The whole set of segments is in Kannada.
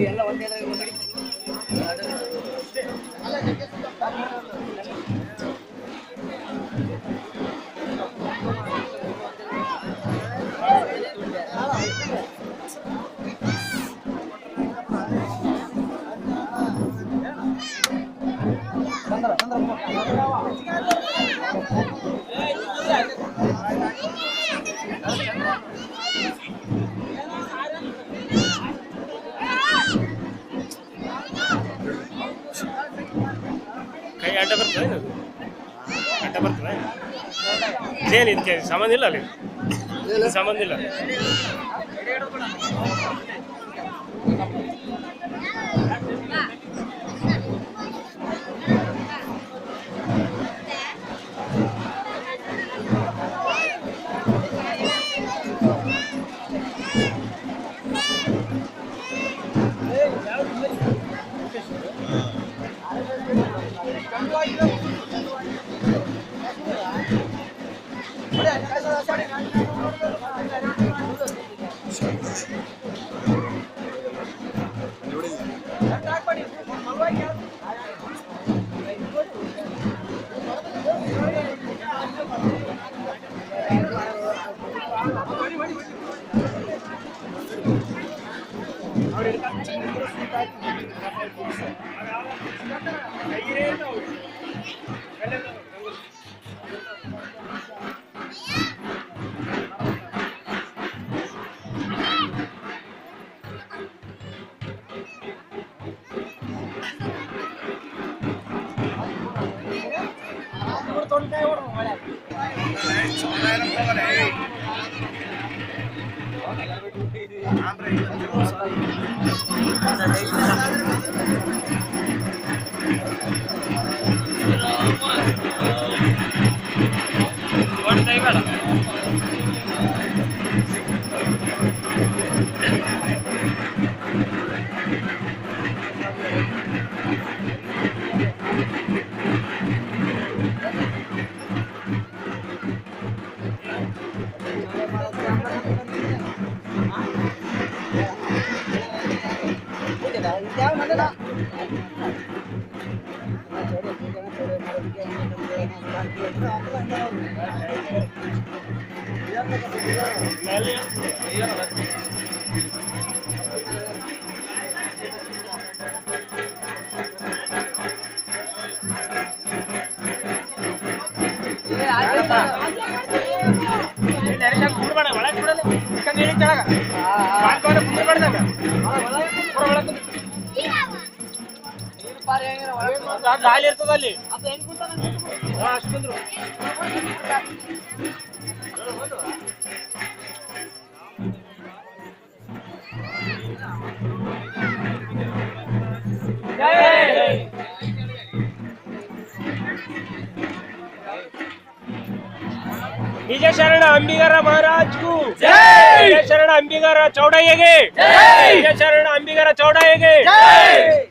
ಎಲ್ಲ ಒಂದೇ ಕೈ ಅಡ್ಡ ಬರ್ತದೆ ಅಡ್ಡ ಬರ್ತದೆ ಏನು ಇದಕ್ಕೆ ಸಂಬಂಧ ಇಲ್ಲ ಅಲ್ಲಿ ಸಂಬಂಧ ಇಲ್ಲ ಗಾಳಿ ಇರ್ತದ ಅಲ್ಲಿ ಅಷ್ಟಂದ್ರು विजय शरण अंबिगर महाराज को जय। विजय शरण अंबिगर चौड़ाइगे जय। विजय शरण अंबिगर चौड़ाइगे जय।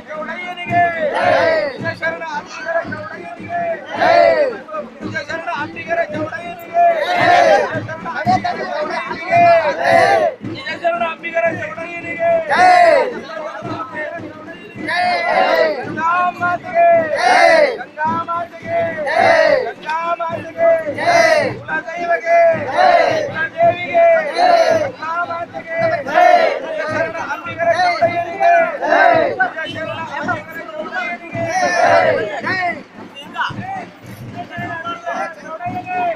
ಚೌಡಯ್ಯನಿಗೆ ಶರಣ ಅಂಬಿಗರ ಚೌಡಯ್ಯನಿಗೆ ಶರಣ ಅಂಬಿಗರ ಚೌಡಯ್ಯನಿಗೆ ಶರಣ ಅಂಬಿಗರ ಚೌಡಯ್ಯನಿಗೆ ಗಂಗಾ ಮಾತೆಗೆ ಗಂಗಾ ಮಾತೆಗೆ ಗಂಗಾ ಮಾತೆಗೆ ಕುಲದೈವಗೆ ಕುಲದೇವಿಗೆ ಗಂಗಾ ಮಾತೆಗೆ ಶರಣ ಅಂಬಿಗರ ಚೌಡಯ್ಯನಿಗೆ ಶರಣ ಅಂಬಿಗರ ಚೌಡಯ್ಯನಿಗೆ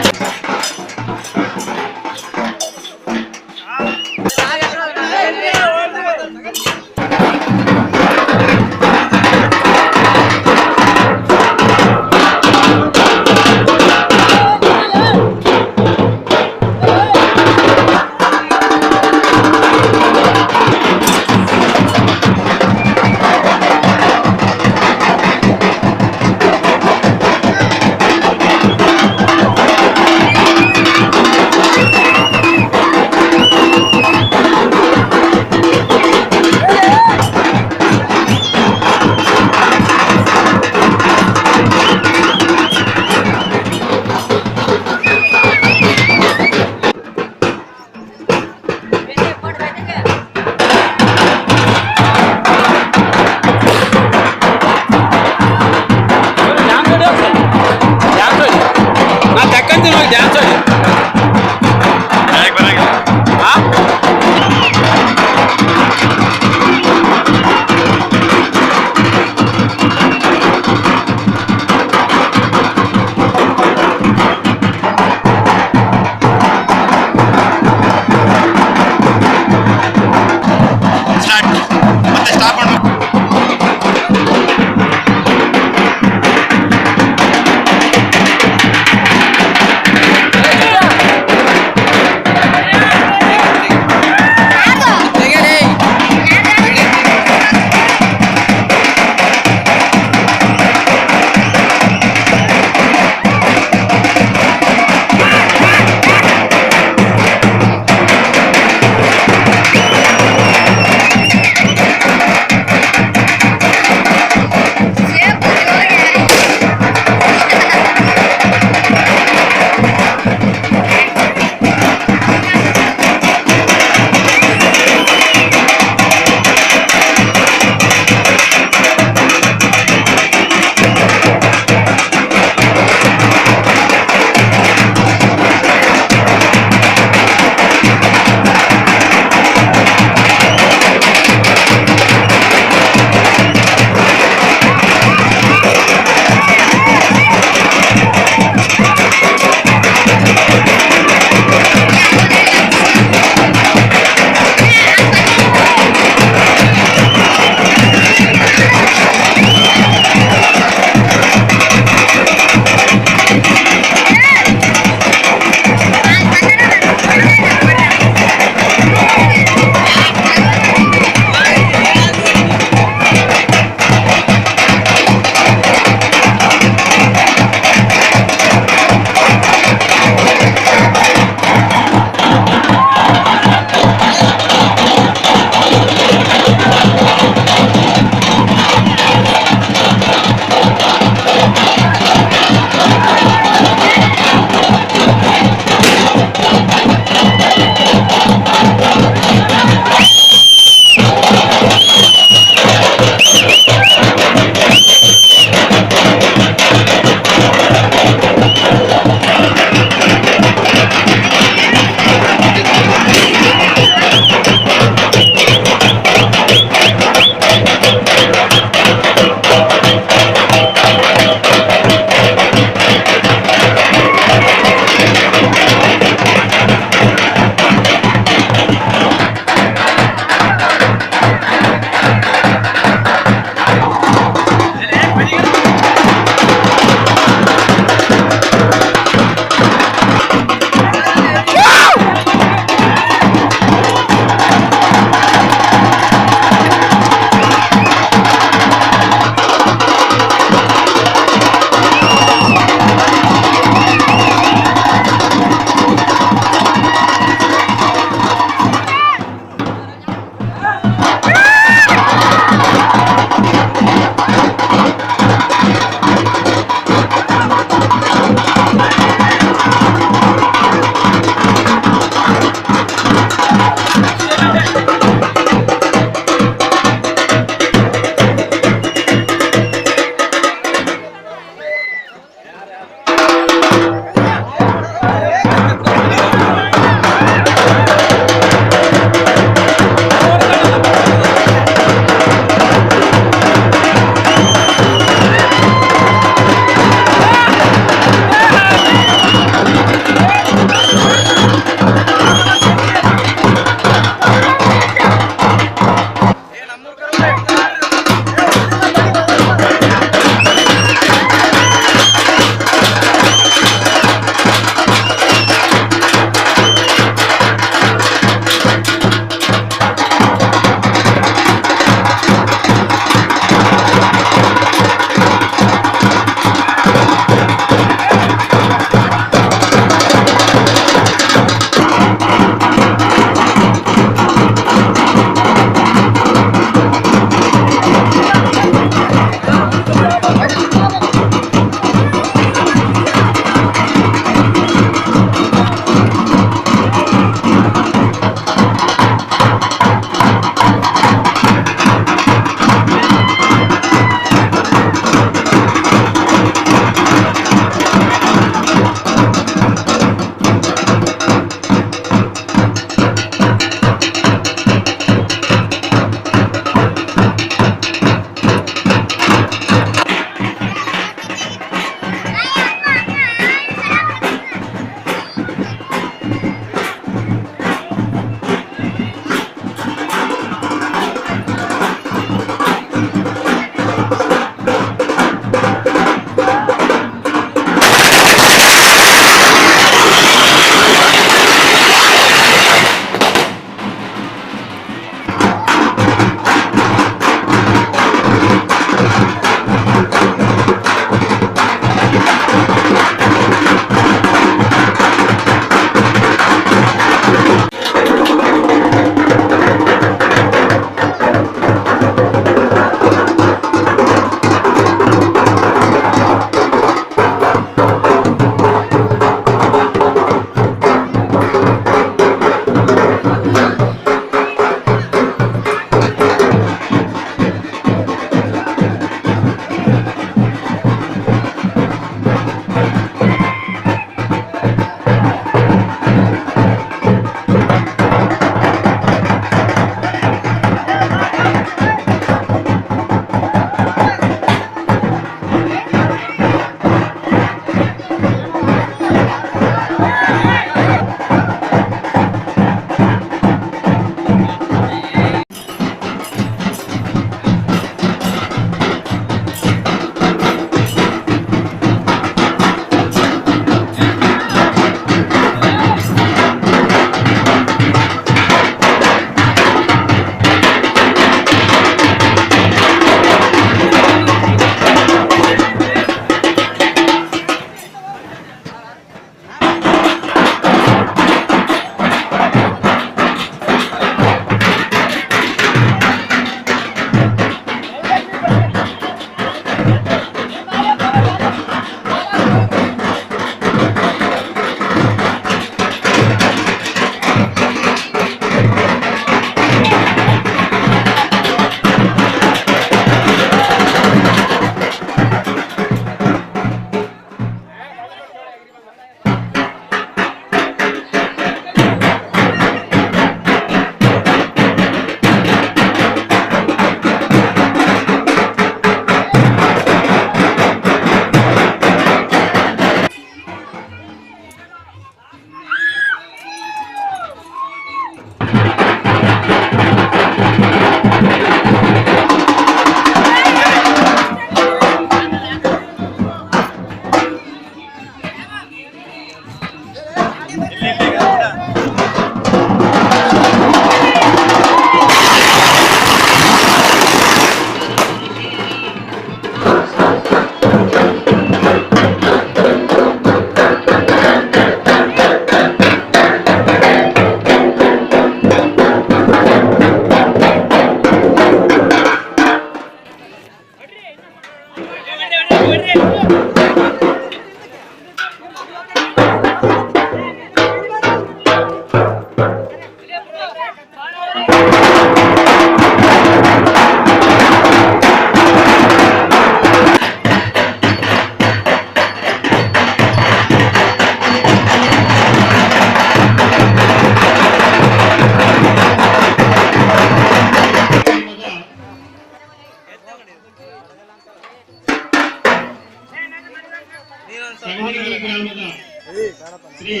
ಶ್ರೀ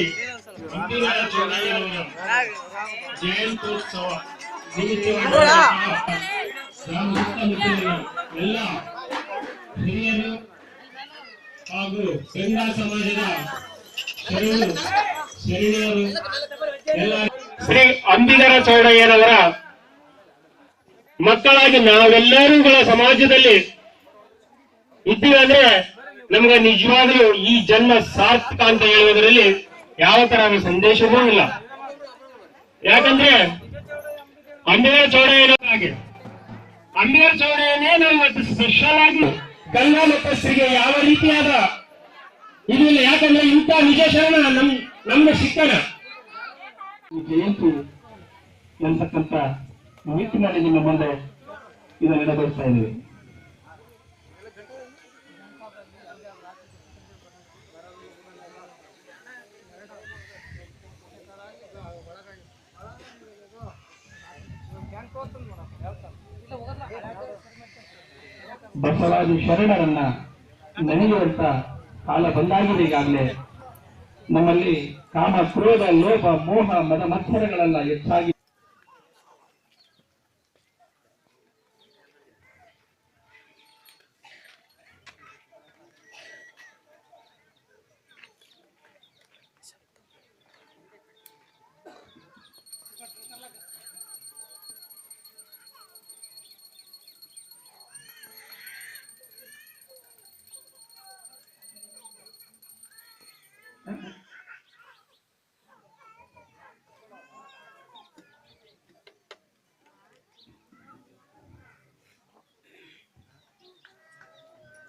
ಅಂಬಿಗರ ಚೌಡಯ್ಯನವರ ಜಯಂತ್ಯೋತ್ಸವ ನಿಮಿತ್ತವಾಗಿ ಗ್ರಾಮ ಸುತ್ತಮುತ್ತಲಿನ ಎಲ್ಲ ಹಿರಿಯರು ಹಾಗೂ ಗಂಗಾ ಸಮಾಜದ ಶರಣರು ಎಲ್ಲ ಶ್ರೀ ಅಂಬಿಗರ ಚೌಡಯ್ಯನವರ ಮಕ್ಕಳಾಗಿ ನಾವೆಲ್ಲರೂ ಸಮಾಜದಲ್ಲಿ ಇದ್ದೀವಿ ಅಂದ್ರೆ ನಮ್ಗೆ ನಿಜವಾಗ್ಲೂ ಈ ಜನ್ಮ ಸಾರ್ಥಕ ಅಂತ ಹೇಳುವುದರಲ್ಲಿ ಯಾವ ತರಹದ ಸಂದೇಶವೂ ಇಲ್ಲ. ಯಾಕಂದ್ರೆ ಅಂಬಿಗರ ಚೌಡಯ್ಯನಾಗಿ ಅಂಬಿಗರ ಚೌಡಯ್ಯನೇ ನಾವು ಇವತ್ತು ಸ್ಪೆಷಲ್ ಆಗಿ ಗಂಗಾ ಮತಸ್ಥರಿಗೆ ಯಾವ ರೀತಿಯಾದ ಇದಿಲ್ಲ. ಯಾಕಂದ್ರೆ ಇಂಥ ನಿಜ ಶರಣ ನಮ್ಗೆ ಶಿಕ್ಷಣ ಜಯಂತಿ ಎಂತಕ್ಕಂಥ ನಿಟ್ಟಿನಲ್ಲಿ ನಿಮ್ಮ ಮುಂದೆ ಇದನ್ನು ನೆರವೇರಿಸ್ತಾ ಇದ್ದೀವಿ. ಬಸವಾದಿ ಶರಣರನ್ನ ನೆನೆಯುವಂತ ಕಾಲ ಬಂದಾಗಿದೆ. ಈಗಾಗಲೇ ನಮ್ಮಲ್ಲಿ ಕಾಮ, ಕ್ರೋಧ, ಲೋಭ, ಮೋಹ, ಮದ ಮತ್ಸರಗಳೆಲ್ಲ ಹೆಚ್ಚಾಗಿ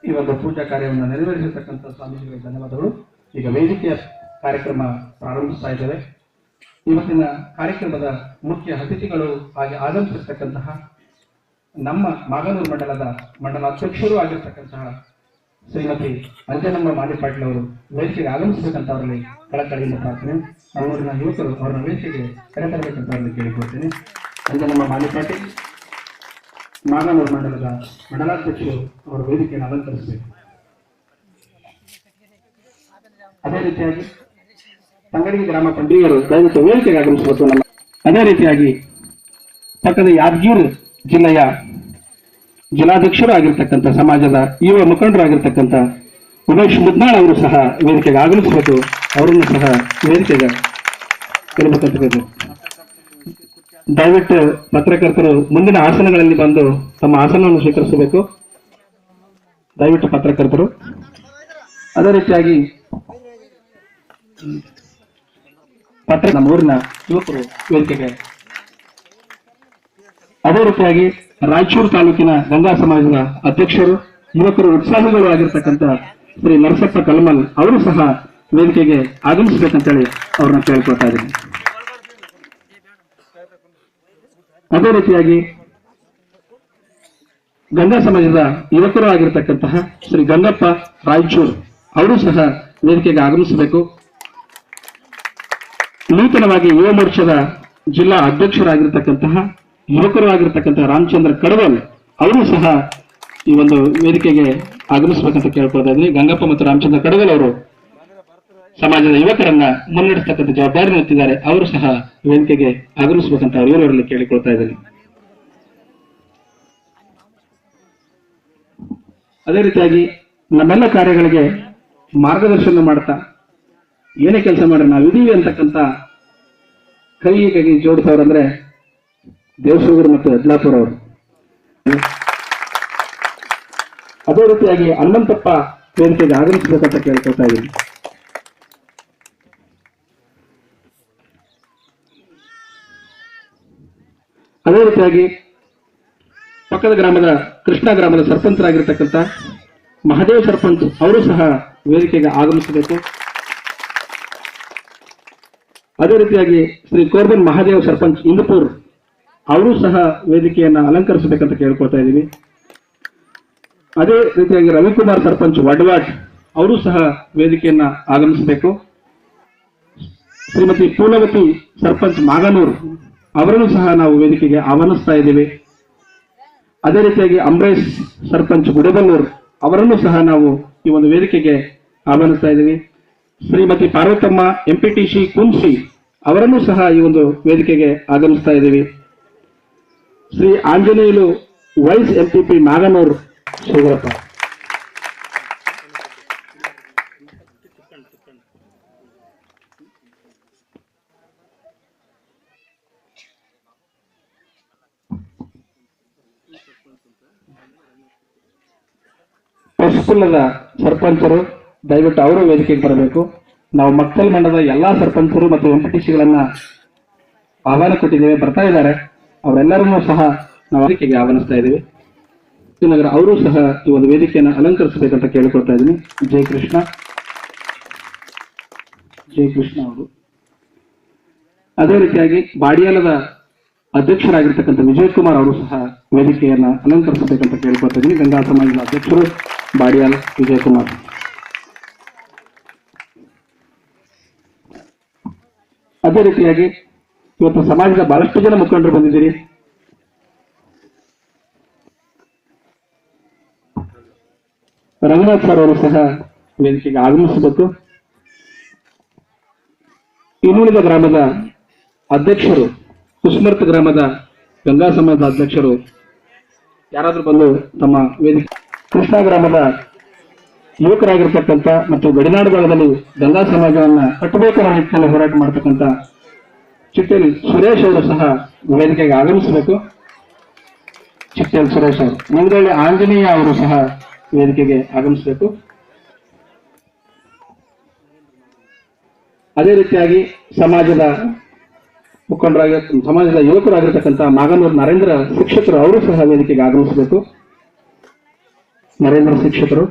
ಈ ಒಂದು ಪೂಜಾ ಕಾರ್ಯವನ್ನು ನೆರವೇರಿಸತಕ್ಕಂಥ ಸ್ವಾಮೀಜಿಗಳಿಗೆ ಧನ್ಯವಾದಗಳು. ಈಗ ವೇದಿಕೆಯ ಕಾರ್ಯಕ್ರಮ ಪ್ರಾರಂಭಿಸ್ತಾ ಇದ್ದೇವೆ. ಇವತ್ತಿನ ಕಾರ್ಯಕ್ರಮದ ಮುಖ್ಯ ಅತಿಥಿಗಳು ಹಾಗೆ ಆಗಮಿಸಿರ್ತಕ್ಕಂತಹ ನಮ್ಮ ಮಾಗನೂರು ಮಂಡಲದ ಮಂಡಲಾಧ್ಯಕ್ಷರು ಆಗಿರ್ತಕ್ಕಂತಹ ಶ್ರೀಮತಿ ಅಂಜನಮ್ಮ ಮಾಲಿಪಾಟೀಲ್ ಅವರು ವೇದಿಕೆಗೆ ಆಗಮಿಸಬೇಕಂತ ಅವರಲ್ಲಿ ಕಳಕಳಿಯಿಂದ ಪ್ರಾರ್ಥನೆ. ಅವರನ್ನ ಯುವಕರು ಅವರನ್ನ ವೇದಿಕೆಗೆ ಕರೆತರಬೇಕಂತ ಅವರಲ್ಲಿ ಕೇಳಿಕೊಳ್ತೇನೆ. ಅಂಜನಮ್ಮ ಮಾಲಿಪಾಟೀಲ್ ಮಾಗನೂರು ಮಂಡಲದ ಮಂಡಲಾಧ್ಯಕ್ಷರು ಅವರು ವೇದಿಕೆಯನ್ನು ಅಲಂಕರಿಸಬೇಕು. ಅದೇ ರೀತಿಯಾಗಿ ತಂಗಡಿಗೆ ಗ್ರಾಮ ಪಂಡಿತರು ದಯವಿಟ್ಟು ವೇದಿಕೆಗೆ ಆಗಮಿಸಬೇಕು. ನಮ್ಮ ಅದೇ ರೀತಿಯಾಗಿ ಪಕ್ಕದ ಯಾದಗಿರಿ ಜಿಲ್ಲೆಯ ಜಿಲ್ಲಾಧ್ಯಕ್ಷರು ಆಗಿರ್ತಕ್ಕಂಥ ಸಮಾಜದ ಯುವ ಮುಖಂಡರಾಗಿರ್ತಕ್ಕಂಥ ಉಮೇಶ್ ಮುದ್ನಾಳ್ ಅವರು ಸಹ ವೇದಿಕೆಗೆ ಆಗಮಿಸಬೇಕು. ಅವರನ್ನು ಸಹ ವೇದಿಕೆಗೆ ಕರೆಯಬೇಕಂತ ದಯವಿಟ್ಟು ಪತ್ರಕರ್ತರು ಮುಂದಿನ ಆಸನಗಳಲ್ಲಿ ಬಂದು ತಮ್ಮ ಆಸನವನ್ನು ಸ್ವೀಕರಿಸಬೇಕು. ದಯವಿಟ್ಟು ಪತ್ರಕರ್ತರು. ಅದೇ ರೀತಿಯಾಗಿ ನಮ್ಮ ಊರಿನ ಯುವಕರು ವೇದಿಕೆಗೆ. ಅದೇ ರೀತಿಯಾಗಿ ರಾಯಚೂರು ತಾಲೂಕಿನ ಗಂಗಾ ಸಮಾಜದ ಅಧ್ಯಕ್ಷರು ಯುವಕರು ಉತ್ಸಾಹಿಗಳು ಆಗಿರ್ತಕ್ಕಂಥ ಶ್ರೀ ನರಸಪ್ಪ ಕಲ್ಮಲ್ ಅವರು ಸಹ ವೇದಿಕೆಗೆ ಆಗಮಿಸಬೇಕಂತೇಳಿ ಅವ್ರನ್ನ ಕೇಳ್ಕೊಳ್ತಾ ಇದ್ದೀನಿ. ಅದೇ ರೀತಿಯಾಗಿ ಗಂಗಾ ಸಮಾಜದ ಯುವಕರು ಆಗಿರ್ತಕ್ಕಂತಹ ಶ್ರೀ ಗಂಗಪ್ಪ ರಾಯಚೂರು ಅವರು ಸಹ ವೇದಿಕೆಗೆ ಆಗಮಿಸಬೇಕು. ನೂತನವಾಗಿ ಯುವ ಮೋರ್ಚಾದ ಜಿಲ್ಲಾ ಅಧ್ಯಕ್ಷರಾಗಿರ್ತಕ್ಕಂತಹ ಯುವಕರು ಆಗಿರ್ತಕ್ಕಂತಹ ರಾಮಚಂದ್ರ ಕಡವಲ್ ಅವರು ಸಹ ಈ ಒಂದು ವೇದಿಕೆಗೆ ಆಗಮಿಸಬೇಕಂತ ಕೇಳ್ಕೊಳ್ತಾ ಇದ್ದೀನಿ. ಗಂಗಪ್ಪ ಮತ್ತು ರಾಮಚಂದ್ರ ಕಡವಲ್ ಅವರು ಸಮಾಜದ ಯುವಕರನ್ನ ಮುನ್ನಡೆಸತಕ್ಕಂಥ ಜವಾಬ್ದಾರಿ ಹೊತ್ತಿದ್ದಾರೆ. ಅವರು ಸಹ ವೇದಿಕೆಗೆ ಆಗಮಿಸಬೇಕಂತ ಇವರಲ್ಲಿ ಕೇಳಿಕೊಳ್ತಾ ಇದ್ದೀನಿ. ಅದೇ ರೀತಿಯಾಗಿ ನಮ್ಮೆಲ್ಲ ಕಾರ್ಯಗಳಿಗೆ ಮಾರ್ಗದರ್ಶನ ಮಾಡ್ತಾ ಏನೇ ಕೆಲಸ ಮಾಡ್ರೆ ನಾವಿದೀವಿ ಅಂತಕ್ಕಂಥ ಕೈಗೆ ಜೋಡಿಸೋರಂದ್ರೆ ದೇವಸೂಗರು ಮತ್ತು ಯಡ್ಲಾಪುರ ಅವರು. ಅದೇ ರೀತಿಯಾಗಿ ಹನುಮಂತಪ್ಪ ವೇದಿಕೆಗೆ ಆಗಮಿಸಬೇಕಂತ ಕೇಳ್ಕೊಳ್ತಾ ಇದ್ದೀನಿ. ಅದೇ ರೀತಿಯಾಗಿ ಪಕ್ಕದ ಗ್ರಾಮದ ಕೃಷ್ಣ ಗ್ರಾಮದ ಸರ್ಪಂಚರಾಗಿರ್ತಕ್ಕಂಥ ಮಹದೇವ್ ಸರ್ಪಂಚ್ ಅವರು ಸಹ ವೇದಿಕೆಗೆ ಆಗಮಿಸಬೇಕು. ಅದೇ ರೀತಿಯಾಗಿ ಶ್ರೀ ಕೋರ್ಬನ್ ಮಹಾದೇವ್ ಸರ್ಪಂಚ್ ಇಂದಪುರ್ ಅವರು ಸಹ ವೇದಿಕೆಯನ್ನ ಅಲಂಕರಿಸಬೇಕಂತ ಕೇಳ್ಕೊಳ್ತಾ ಇದ್ದೀವಿ. ಅದೇ ರೀತಿಯಾಗಿ ರವಿಕುಮಾರ್ ಸರ್ಪಂಚ್ ವಡವಾಡ್ ಅವರು ಸಹ ವೇದಿಕೆಯನ್ನ ಆಗಮಿಸಬೇಕು. ಶ್ರೀಮತಿ ಪೂರ್ಣವತಿ ಸರ್ಪಂಚ್ ಮಾಗನೂರು ಅವರನ್ನು ಸಹ ನಾವು ವೇದಿಕೆಗೆ ಆಹ್ವಾನಿಸ್ತಾ ಇದ್ದೀವಿ. ಅದೇ ರೀತಿಯಾಗಿ ಅಂಬರೀಶ್ ಸರ್ಪಂಚ್ ಗುಡಬಲ್ಲೂರು ಅವರನ್ನು ಸಹ ನಾವು ಈ ಒಂದು ವೇದಿಕೆಗೆ ಆಹ್ವಾನಿಸ್ತಾ ಇದ್ದೀವಿ. ಶ್ರೀಮತಿ ಪಾರ್ವತಮ್ಮ ಎಂಪಿಟಿಸಿ ಕುಂಸಿ ಅವರನ್ನು ಸಹ ಈ ಒಂದು ವೇದಿಕೆಗೆ ಆಗಮಿಸ್ತಾ ಇದ್ದೀವಿ. ಶ್ರೀ ಆಂಜನೇಯುಲು ವೈಸ್ ಎಂಪಿಪಿ ನಾಗನೂರ್ ಶಿವರಪ್ಪ, ಹೊಸಪುಲ್ಲದ ಸರ್ಪಂಚರು ದಯವಿಟ್ಟು ಅವರು ವೇದಿಕೆಗೆ ಬರಬೇಕು. ನಾವು ಮಕ್ಕಳ ಮಂಡಲದ ಎಲ್ಲಾ ಸರ್ಪಂಚರು ಮತ್ತು ಎಂಪಿಟಿಸಿಗಳನ್ನ ಆಹ್ವಾನ ಕೊಟ್ಟಿದ್ದೇವೆ, ಬರ್ತಾ ಇದ್ದಾರೆ. ಅವರೆಲ್ಲರನ್ನೂ ಸಹ ನಾವು ವೇದಿಕೆಗೆ ಆಹ್ವಾನಿಸ್ತಾ ಇದ್ದೀವಿ. ನಗರ ಅವರು ಸಹ ಈ ಒಂದು ವೇದಿಕೆಯನ್ನು ಅಲಂಕರಿಸಬೇಕಂತ ಕೇಳಿಕೊಳ್ತಾ ಇದ್ದೀನಿ. ಜೈ ಕೃಷ್ಣ ಅವರು. ಅದೇ ರೀತಿಯಾಗಿ ಬಾಡಿಯಾಲದ ಅಧ್ಯಕ್ಷರಾಗಿರ್ತಕ್ಕಂಥ ವಿಜಯ್ ಕುಮಾರ್ ಅವರು ಸಹ ವೇದಿಕೆಯನ್ನ ಅಲಂಕರಿಸಬೇಕಂತ ಕೇಳ್ಕೊಳ್ತಾ ಇದ್ದೀನಿ. ಗಂಗಾ ಸಮಾಜದ ಅಧ್ಯಕ್ಷರು ಬಾಡಿಯಾಲ್ ವಿಜಯ್ ಕುಮಾರ್. ಅದೇ ರೀತಿಯಾಗಿ ಇವತ್ತು ಸಮಾಜದ ಬಹಳಷ್ಟು ಜನ ಮುಖಂಡರು ಬಂದಿದ್ದೀರಿ. ರಂಗನಾಥ್ ಸರ್ ಅವರು ಸಹ ವೇದಿಕೆಗೆ ಆಗಮಿಸಬೇಕು. ಇನ್ನುಳಿದ ಗ್ರಾಮದ ಅಧ್ಯಕ್ಷರು, ಕುಸ್ಮರ್ತ್ ಗ್ರಾಮದ ಗಂಗಾ ಸಮಾಜದ ಅಧ್ಯಕ್ಷರು ಯಾರಾದ್ರೂ ಬಂದು ತಮ್ಮ ವೇದಿಕೆ, ಕೃಷ್ಣ ಗ್ರಾಮದ ಯುವಕರಾಗಿರ್ತಕ್ಕಂಥ ಮತ್ತು ಗಡಿನಾಡು ಭಾಗದಲ್ಲಿ ಗಂಗಾ ಸಮಾಜವನ್ನ ಕಟ್ಟಬೇಕನ್ನೋ ನಿಟ್ಟಿನಲ್ಲಿ ಹೋರಾಟ ಮಾಡತಕ್ಕಂಥ ಚಿಟ್ಟೇಲ್ ಸುರೇಶ್ ಅವರು ಸಹ ವೇದಿಕೆಗೆ ಆಗಮಿಸಬೇಕು. ಚಿಟ್ಟೇಲ್ ಸುರೇಶ್ ಅವರು, ನಿಂಗಳ್ಳಿ ಆಂಜನೇಯ ಅವರು ಸಹ ವೇದಿಕೆಗೆ ಆಗಮಿಸಬೇಕು. ಅದೇ ರೀತಿಯಾಗಿ ಸಮಾಜದ ಸಮಾಜದ ಯುವಕರಾಗಿರ್ತಕ್ಕಂಥ ಮಾಗನೂರು ನರೇಂದ್ರ ಶಿಕ್ಷಕರು ಅವರು ಸಹ ವೇದಿಕೆಗೆ ಆಗಮಿಸಬೇಕು. ನರೇಂದ್ರ ಶಿಕ್ಷಕರು,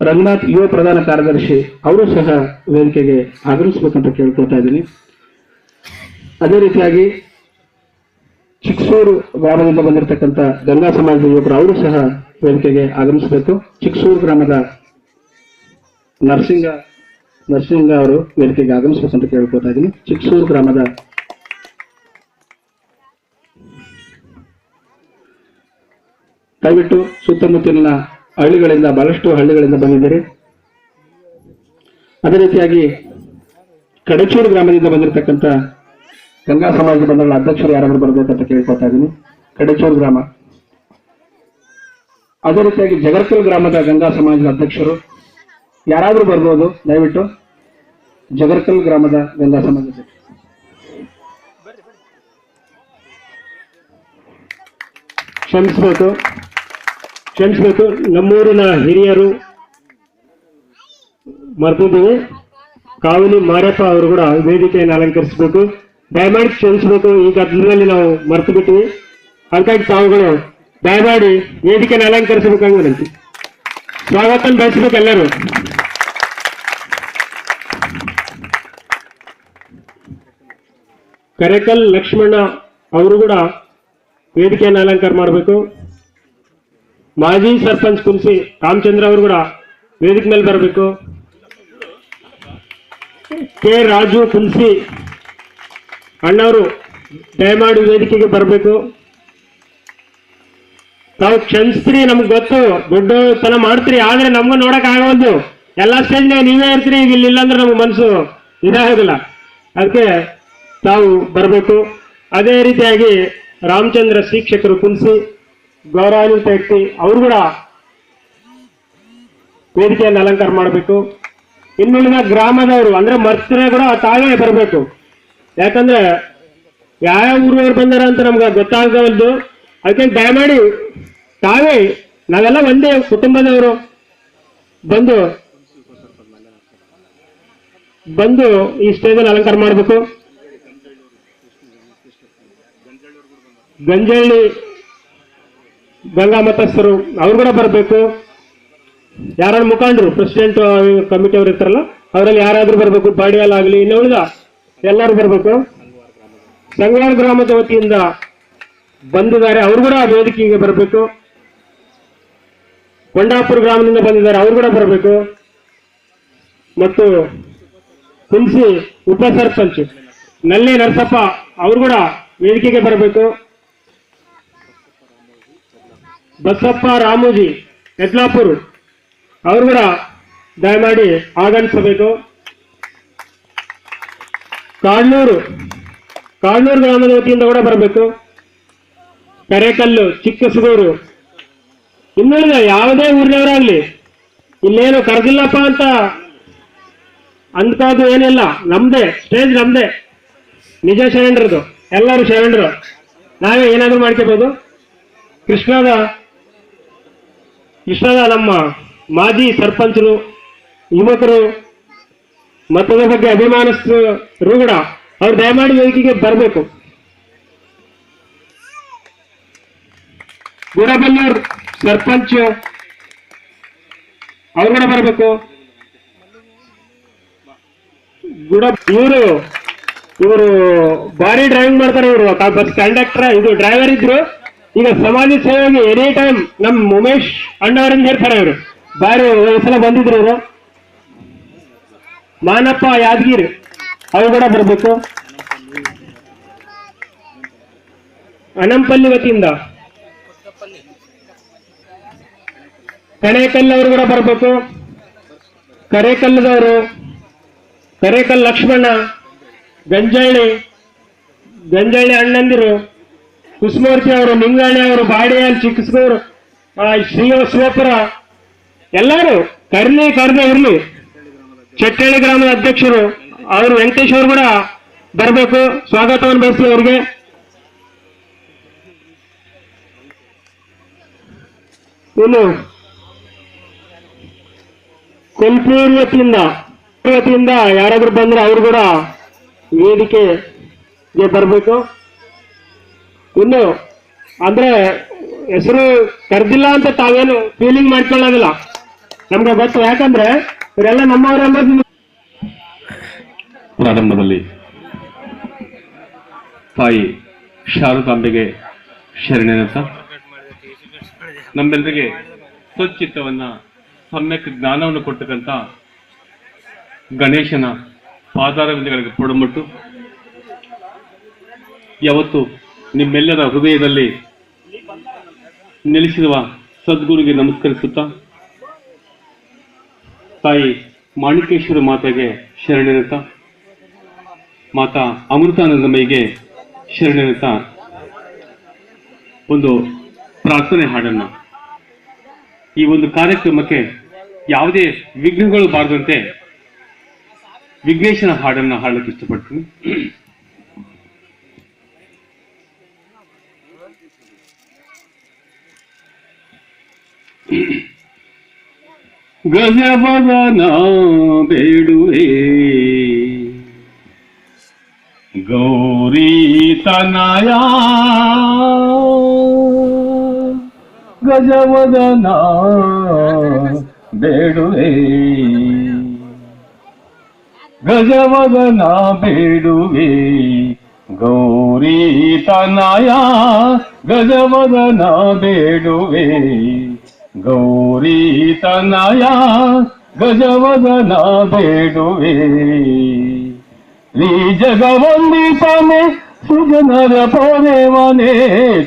ರಂಗನಾಥ್ ಯುವ ಪ್ರಧಾನ ಕಾರ್ಯದರ್ಶಿ ಅವರು ಸಹ ವೇದಿಕೆಗೆ ಆಗಮಿಸಬೇಕಂತ ಕೇಳ್ಕೊಳ್ತಾ ಇದ್ದೀನಿ. ಅದೇ ರೀತಿಯಾಗಿ ಚಿಕ್ಸೂರು ಗ್ರಾಮದಿಂದ ಬಂದಿರತಕ್ಕಂಥ ಗಂಗಾ ಸಮಾಜದ ಯುವಕರು ಅವರು ಸಹ ವೇದಿಕೆಗೆ ಆಗಮಿಸಬೇಕು. ಚಿಕ್ಸೂರು ಗ್ರಾಮದ ನರಸಿಂಗ ಅವರು ವೇದಿಕೆಗೆ ಆಗಮಿಸಬೇಕಂತ ಕೇಳ್ಕೊಳ್ತಾ ಇದ್ದೀನಿ. ಚಿಕ್ಸೂರು ಗ್ರಾಮದ ದಯವಿಟ್ಟು ಸುತ್ತಮುತ್ತಲಿನ ಹಳ್ಳಿಗಳಿಂದ, ಬಹಳಷ್ಟು ಹಳ್ಳಿಗಳಿಂದ ಬಂದಿದ್ದೀರಿ. ಅದೇ ರೀತಿಯಾಗಿ ಕಡಚೂರು ಗ್ರಾಮದಿಂದ ಬಂದಿರತಕ್ಕಂಥ ಗಂಗಾ ಸಮಾಜದ ಬಂಧುಗಳ ಅಧ್ಯಕ್ಷರು ಯಾರಾದ್ರೂ ಬರಬೇಕಂತ ಕೇಳ್ಕೊಳ್ತಾ ಇದ್ದೀನಿ. ಕಡಚೂರು ಗ್ರಾಮ. ಅದೇ ರೀತಿಯಾಗಿ ಜಗರ್ಕಲ್ ಗ್ರಾಮದ ಗಂಗಾ ಸಮಾಜದ ಅಧ್ಯಕ್ಷರು ಯಾರಾದ್ರೂ ಬರ್ಬೋದು, ದಯವಿಟ್ಟು ಜಗರ್ಕಲ್ ಗ್ರಾಮದ ಗಂಗಾ ಸಮಾಜದ ಕ್ಷಮಿಸಬೇಕು. ನಮ್ಮೂರಿನ ಹಿರಿಯರು ಮರ್ತಿದ್ದೀವಿ. ಕಾವಲಿ ಮಾರಪ್ಪ ಅವರು ಕೂಡ ವೇದಿಕೆಯನ್ನು ಅಲಂಕರಿಸಬೇಕು. ದಯಮಾಡಿ ಕ್ಷಮಿಸಬೇಕು, ಈ ಗದ್ದಲದಲ್ಲಿ ನಾವು ಮರ್ತು ಬಿಟ್ಟಿವಿ. ಹಾಗಾಗಿ ತಾವುಗಳು ದಯಮಾಡಿ ವೇದಿಕೆಯನ್ನು ಅಲಂಕರಿಸಬೇಕಾಗಿ ವಿನಂತಿ. ಸ್ವಾಗತ ಬಯಸಬೇಕು ಎಲ್ಲರೂ. ಕರೆಕಲ್ ಲಕ್ಷ್ಮಣ ಅವರು ಕೂಡ ವೇದಿಕೆಯನ್ನು ಅಲಂಕಾರ ಮಾಡಬೇಕು. ಮಾಜಿ ಸರ್ಪಂಚ್ ಕುಂಸಿ ರಾಮಚಂದ್ರ ಅವರು ಕೂಡ ವೇದಿಕೆ ಮೇಲೆ ಬರಬೇಕು. ಕೆ ರಾಜು ಕುಂಸಿ ಅಣ್ಣವರು ದಯಮಾಡಿ ವೇದಿಕೆಗೆ ಬರಬೇಕು. ತಾವು ಕ್ಷಮಿಸ್ತೀರಿ, ನಮ್ಗೆ ಗೊತ್ತು, ದೊಡ್ಡತನ ಮಾಡ್ತೀರಿ, ಆದ್ರೆ ನಮ್ಗೂ ನೋಡಕ್ ಆಗವಲ್ದು. ಎಲ್ಲಾ ಸ್ಟೇಜ್ ನೀವೇ ಇರ್ತೀರಿ, ಈಗ ಇಲ್ಲ ಅಂದ್ರೆ ನಮ್ಗೆ ಮನಸ್ಸು ಇದಾಗೋದಿಲ್ಲ. ಅದಕ್ಕೆ ತಾವು ಬರಬೇಕು. ಅದೇ ರೀತಿಯಾಗಿ ರಾಮಚಂದ್ರ ಶಿಕ್ಷಕರು ಕುಂಸಿ ಗೌರವಾನ್ವಿತ ವ್ಯಕ್ತಿ ಅವರು ಕೂಡ ವೇದಿಕೆಯನ್ನು ಅಲಂಕಾರ ಮಾಡಬೇಕು. ಇನ್ನುಳಿದ ಗ್ರಾಮದವರು ಅಂದ್ರೆ ಮರ್ತಿರೆ ಕೂಡ ತಾವೇ ಬರಬೇಕು. ಯಾಕಂದ್ರೆ ಯಾವ ಊರವರು ಬಂದಾರ ಅಂತ ನಮ್ಗೆ ಗೊತ್ತಾಗವಲ್ದು. ಅದಕ್ಕೆ ದಯಮಾಡಿ ತಾವೇ, ನಾವೆಲ್ಲ ಒಂದೇ ಕುಟುಂಬದವರು, ಬಂದು ಈ ಸ್ಟೇಜನ್ನು ಅಲಂಕಾರ ಮಾಡಬೇಕು. ಗಂಜಳ್ಳಿ ಗಂಗಾ ಮತಸ್ಥರು ಅವರು ಕೂಡ ಬರಬೇಕು. ಯಾರು ಮುಖಂಡರು, ಪ್ರೆಸಿಡೆಂಟ್ ಕಮಿಟಿ ಅವರು ಇರ್ತಾರಲ್ಲ, ಅವರಲ್ಲಿ ಯಾರಾದ್ರೂ ಬರಬೇಕು. ಬಾಡಿಯಾಲ್ ಆಗಲಿ, ಇನ್ನು ಉಳಿದ ಎಲ್ಲರೂ ಬರಬೇಕು. ಸಂಗವಾಡ ಗ್ರಾಮದ ವತಿಯಿಂದ ಬಂದಿದ್ದಾರೆ, ಅವರು ಕೂಡ ವೇದಿಕೆಗೆ ಬರಬೇಕು. ಕೊಂಡಾಪುರ ಗ್ರಾಮದಿಂದ ಬಂದಿದ್ದಾರೆ, ಅವರು ಕೂಡ ಬರಬೇಕು. ಮತ್ತು ಕುಂಸಿ ಉಪ ಸರ್ಪಂಚ್ ನಲ್ಲಿ ನರಸಪ್ಪ ಅವರು ಕೂಡ ವೇದಿಕೆಗೆ ಬರಬೇಕು. ಬಸಪ್ಪ ರಾಮೋಜಿ ಯತ್ಲಾಪುರ್ ಅವರು ಕೂಡ ದಯಮಾಡಿ ಆಗಮಿಸಬೇಕು. ಕಾಡ್ನೂರು ಗ್ರಾಮದ ವತಿಯಿಂದ ಕೂಡ ಬರಬೇಕು. ಕರೇಕಲ್ಲು, ಚಿಕ್ಕಸುಗೂರು, ಇನ್ನುಳಿದ ಯಾವುದೇ ಊರಿನವರಾಗ್ಲಿ ಇಲ್ಲೇನು ಕರೆದಿಲ್ಲಪ್ಪ ಅಂತ ಅಂದ್ಕಾದು ಏನಿಲ್ಲ. ನಮ್ದೇ ಸ್ಟೇಜ್, ನಮ್ದೇ ನಿಜ ಶರಣರದು, ಎಲ್ಲರೂ ಶರಣರು. ನಾವೇ ಏನಾದ್ರೂ ಮಾಡ್ಕೋಬಹುದು. ಕೃಷ್ಣದ ನಮ್ಮ ಮಾಜಿ ಸರ್ಪಂಚರು, ಯುವಕರು, ಮತದ ಬಗ್ಗೆ ಅಭಿಮಾನಸ್ಥರು ಕೂಡ ಅವ್ರು ದಯಮಾಡಿ ವೇದಿಕೆಗೆ ಬರಬೇಕು. ಗುಡಬಲ್ಲೂರ್ ಸರ್ಪಂಚ್ ಅವ್ರು ಕೂಡ ಬರಬೇಕು. ಇವರು ಭಾರಿ ಡ್ರೈವಿಂಗ್ ಮಾಡ್ತಾರೆ. ಇವರು ಬಸ್ ಕಂಡಕ್ಟರ್, ಇದು ಡ್ರೈವರ್ ಇದ್ರು. ಈಗ ಸಮಾಜ ಸೇವೆಗೆ ಎನಿ ಟೈಮ್ ನಮ್ ಉಮೇಶ್ ಅಣ್ಣವರಿಂದ ಇರ್ತಾರೆ. ಇವರು ಬಾರಿ ಸಲ ಬಂದಿದ್ರು. ಇವರು ಮಾನಪ್ಪ ಯಾದಗಿರಿ ಅವ್ರು ಕೂಡ ಬರಬೇಕು. ಅನಂಪಲ್ಲಿ ವತಿಯಿಂದ ಕಣೇಕಲ್ ಅವರು ಕೂಡ ಬರಬೇಕು. ಕರೇಕಲ್ಲದವರು, ಕರೇಕಲ್ ಲಕ್ಷ್ಮಣ, ಗಂಜಳ್ಳಿ ಅಣ್ಣಂದಿರು, ಕುಸುಮೂರ್ತಿ ಅವರು, ನಿಂಗಾಣಿ ಅವರು, ಬಾಡಿಯಾಲ್, ಚಿಕ್ಕಸ್ಗೂರು, ಶಿವಪುರ, ಎಲ್ಲರೂ ಕರ್ದೇ ಇರ್ಲಿ. ಚಟ್ಟಳ್ಳಿ ಗ್ರಾಮದ ಅಧ್ಯಕ್ಷರು ಅವರು ವೆಂಕಟೇಶ್ ಅವರು ಕೂಡ ಬರಬೇಕು. ಸ್ವಾಗತವನ್ನು ಬಯಸಿ ಅವರಿಗೆ. ಇನ್ನು ಕೊಲ್ಪೂರ್ ವತಿಯಿಂದ ಯಾರಾದ್ರೂ ಬಂದ್ರೆ ಅವರು ಕೂಡ ವೇದಿಕೆಗೆ ಬರಬೇಕು. ಇನ್ನು ಅಂದ್ರೆ ಹೆಸರು ಕರೆದಿಲ್ಲ ಅಂತ ತಾವೇನು ಫೀಲಿಂಗ್ ಮಾಡ್ಕೊಳ್ಳೋದಿಲ್ಲ, ನಮ್ಗೆ ಗೊತ್ತು. ಯಾಕಂದ್ರೆ ಇವರೆಲ್ಲ ನಮ್ಮವರೆಲ್ಲ. ಪ್ರಾರಂಭದಲ್ಲಿ ತಾಯಿ ಶಾರದಾಂಬೆಗೆ ಶರಣೆನಂತ ನಮ್ಮೆಲ್ಲರಿಗೆ ಸ್ವಚ್ಛಿತ್ತವನ್ನ, ಸಮ್ಯಕ್ ಜ್ಞಾನವನ್ನು ಕೊಟ್ಟಕ್ಕಂಥ ಗಣೇಶನ ಪಾದಾರವಿಂದಗಳಿಗೆ ಪೊಡಮಟ್ಟು ಯಾವತ್ತು ನಿಮ್ಮೆಲ್ಲರ ಹೃದಯದಲ್ಲಿ ನೆಲೆಸಿರುವ ಸದ್ಗುರುಗೆ ನಮಸ್ಕರಿಸುತ್ತಾ ತಾಯಿ ಮಾಣಿಕೇಶ್ವರ ಮಾತೆಗೆ ಶರಣೆನಂತ, ಮಾತಾ ಅಮೃತಾನಂದಮಯಿಗೆ ಶರಣೆನಂತ ಒಂದು ಪ್ರಾರ್ಥನೆ ಹಾಡನ್ನ, ಈ ಒಂದು ಕಾರ್ಯಕ್ರಮಕ್ಕೆ ಯಾವುದೇ ವಿಘ್ನಗಳು ಬಾರದಂತೆ ವಿಘ್ನೇಶನ ಹಾಡನ್ನ ಹಾಡಲಿಕ್ಕೆ ಇಷ್ಟಪಡ್ತೀನಿ. ಗಜವದನ ಬೇಡುವೆ ಗೌರಿ ತನಯ, ಗಜವದನ ಬೇಡುವೆ ಗಜವದನ ಬೇಡುವೆ ಗೌರಿ ತನಯ, ಗಜವದನ ಬೇಡುವೆ ಗೌರಿ ತನಯ, ಗಜವದನ ಬೇಡುವೆ. ಶ್ರೀ ಜಗವಂದಿತನೆ ಸುಜನರ ಪೊರೆವನೆ,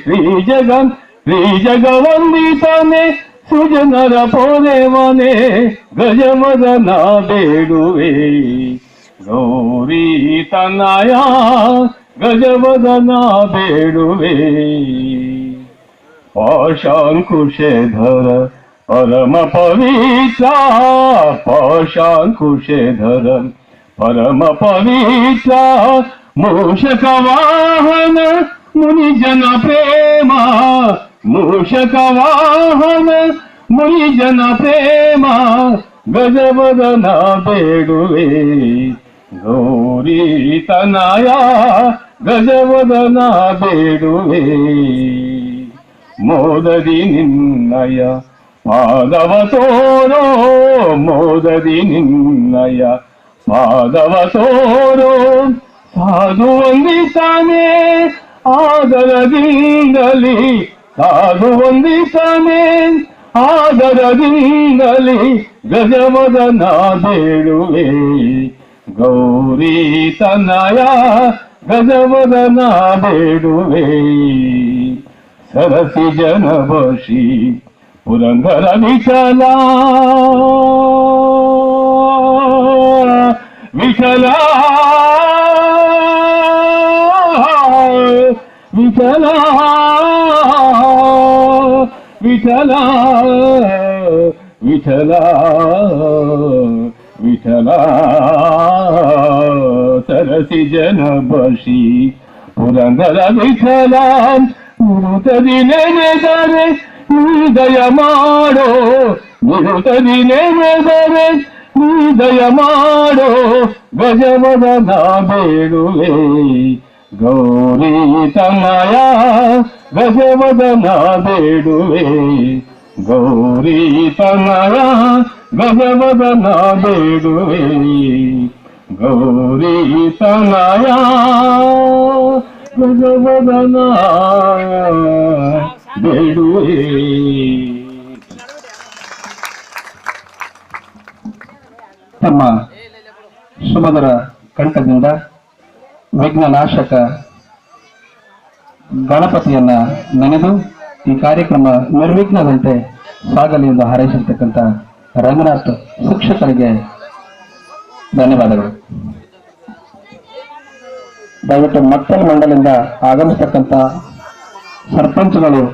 ಶ್ರೀ ಜಗವಂದಿತನೆ ಸುಜನರ ಪೊರೆವನೆ, ಗಜವದನ ಬೇಡುವೆ ಗೌರಿ ತನಯ, ಗಜವದನ ಬೇಡುವೆ. ಪಾಶಾಂಕುಶೇಧರ ಪರಮ ಪವಿತ್ರ, ಪಾಶಾಂಕುಶೇಧರ ಪರಮ ಪವಿತ್ರ, ಮೂಷಕ ವಾಹನ ಮುನಿಜನ ಪ್ರೇಮ, ಮೂಷಕ ವಾಹನ ಮುನಿಜನ ಪ್ರೇಮ, ಗಜವದನ ಬೇಡುವೆ ಗೌರಿ ತನಯ, ಗಜವದನ ಬೇಡುವೆ. ಮೋದದಿ ನಿನ್ನಯ ಪಾದವ ತೋರೋ, ಮೋದದಿ ನಿನ್ನಯ ಪಾದವ ತೋರೋ, ಸಾಧು ವಂದಿತಾನೆ ಆದರದಿಂದಲಿ, ಸಾಧು ವಂದಿತಾನೆ ಆದರದಿಂದಲಿ, ಗಜವದನ ಬೇಡುವೆ ಗೌರಿ ತನಯ, ಗಜವದನ ಬೇಡುವೆ. ಸರಸಿ ಜನವಶಿ ಪುರಂದರ ವಿಠಲ ವಿಠಲ ವಿಠಲ ವಿಠಲ ವಿಠಲ ವಿಠಲ ಸರಸಿ ಜನ ಬಶಿ ಪುರಂದರ ವಿಠಲ ನಿರುತದಿ ನೆನೆದರೆ ದಯ ಮಾಡೋ ನಿರುತದಿ ನೆನೆದರೆ ದಯ ಮಾಡೋ ಗಜವದನ ಬೇಡುವೆ ಗೌರಿ ತನಯ ಗಜವದನ ಬೇಡುವೆ ಗೌರಿ ತನಯ ಗಜವದನ ಬೇಡುವೆ ಗೌರಿ ತನಯ ಗಜವದನ ಬೇಡುವೆ. ತಮ್ಮ ಸುಮಧುರ ಕಂಠದಿಂದ ವಿಘ್ನನಾಶಕ ಗಣಪತಿಯನ್ನ ನೆನೆದು ಈ ಕಾರ್ಯಕ್ರಮ ನಿರ್ವಿಘ್ನದಂತೆ ಸಾಗಲಿ ಎಂದು ಹಾರೈಸಿರ್ತಕ್ಕಂಥ ರಂಗನಾಥ್ ಶಿಕ್ಷಕರಿಗೆ ಧನ್ಯವಾದಗಳು. ದಯವಿಟ್ಟು ಮಕ್ಕಳ ಮಂಡಲದಿಂದ ಆಗಮಿಸತಕ್ಕಂಥ ಸರ್ಪಂಚ್ಗಳು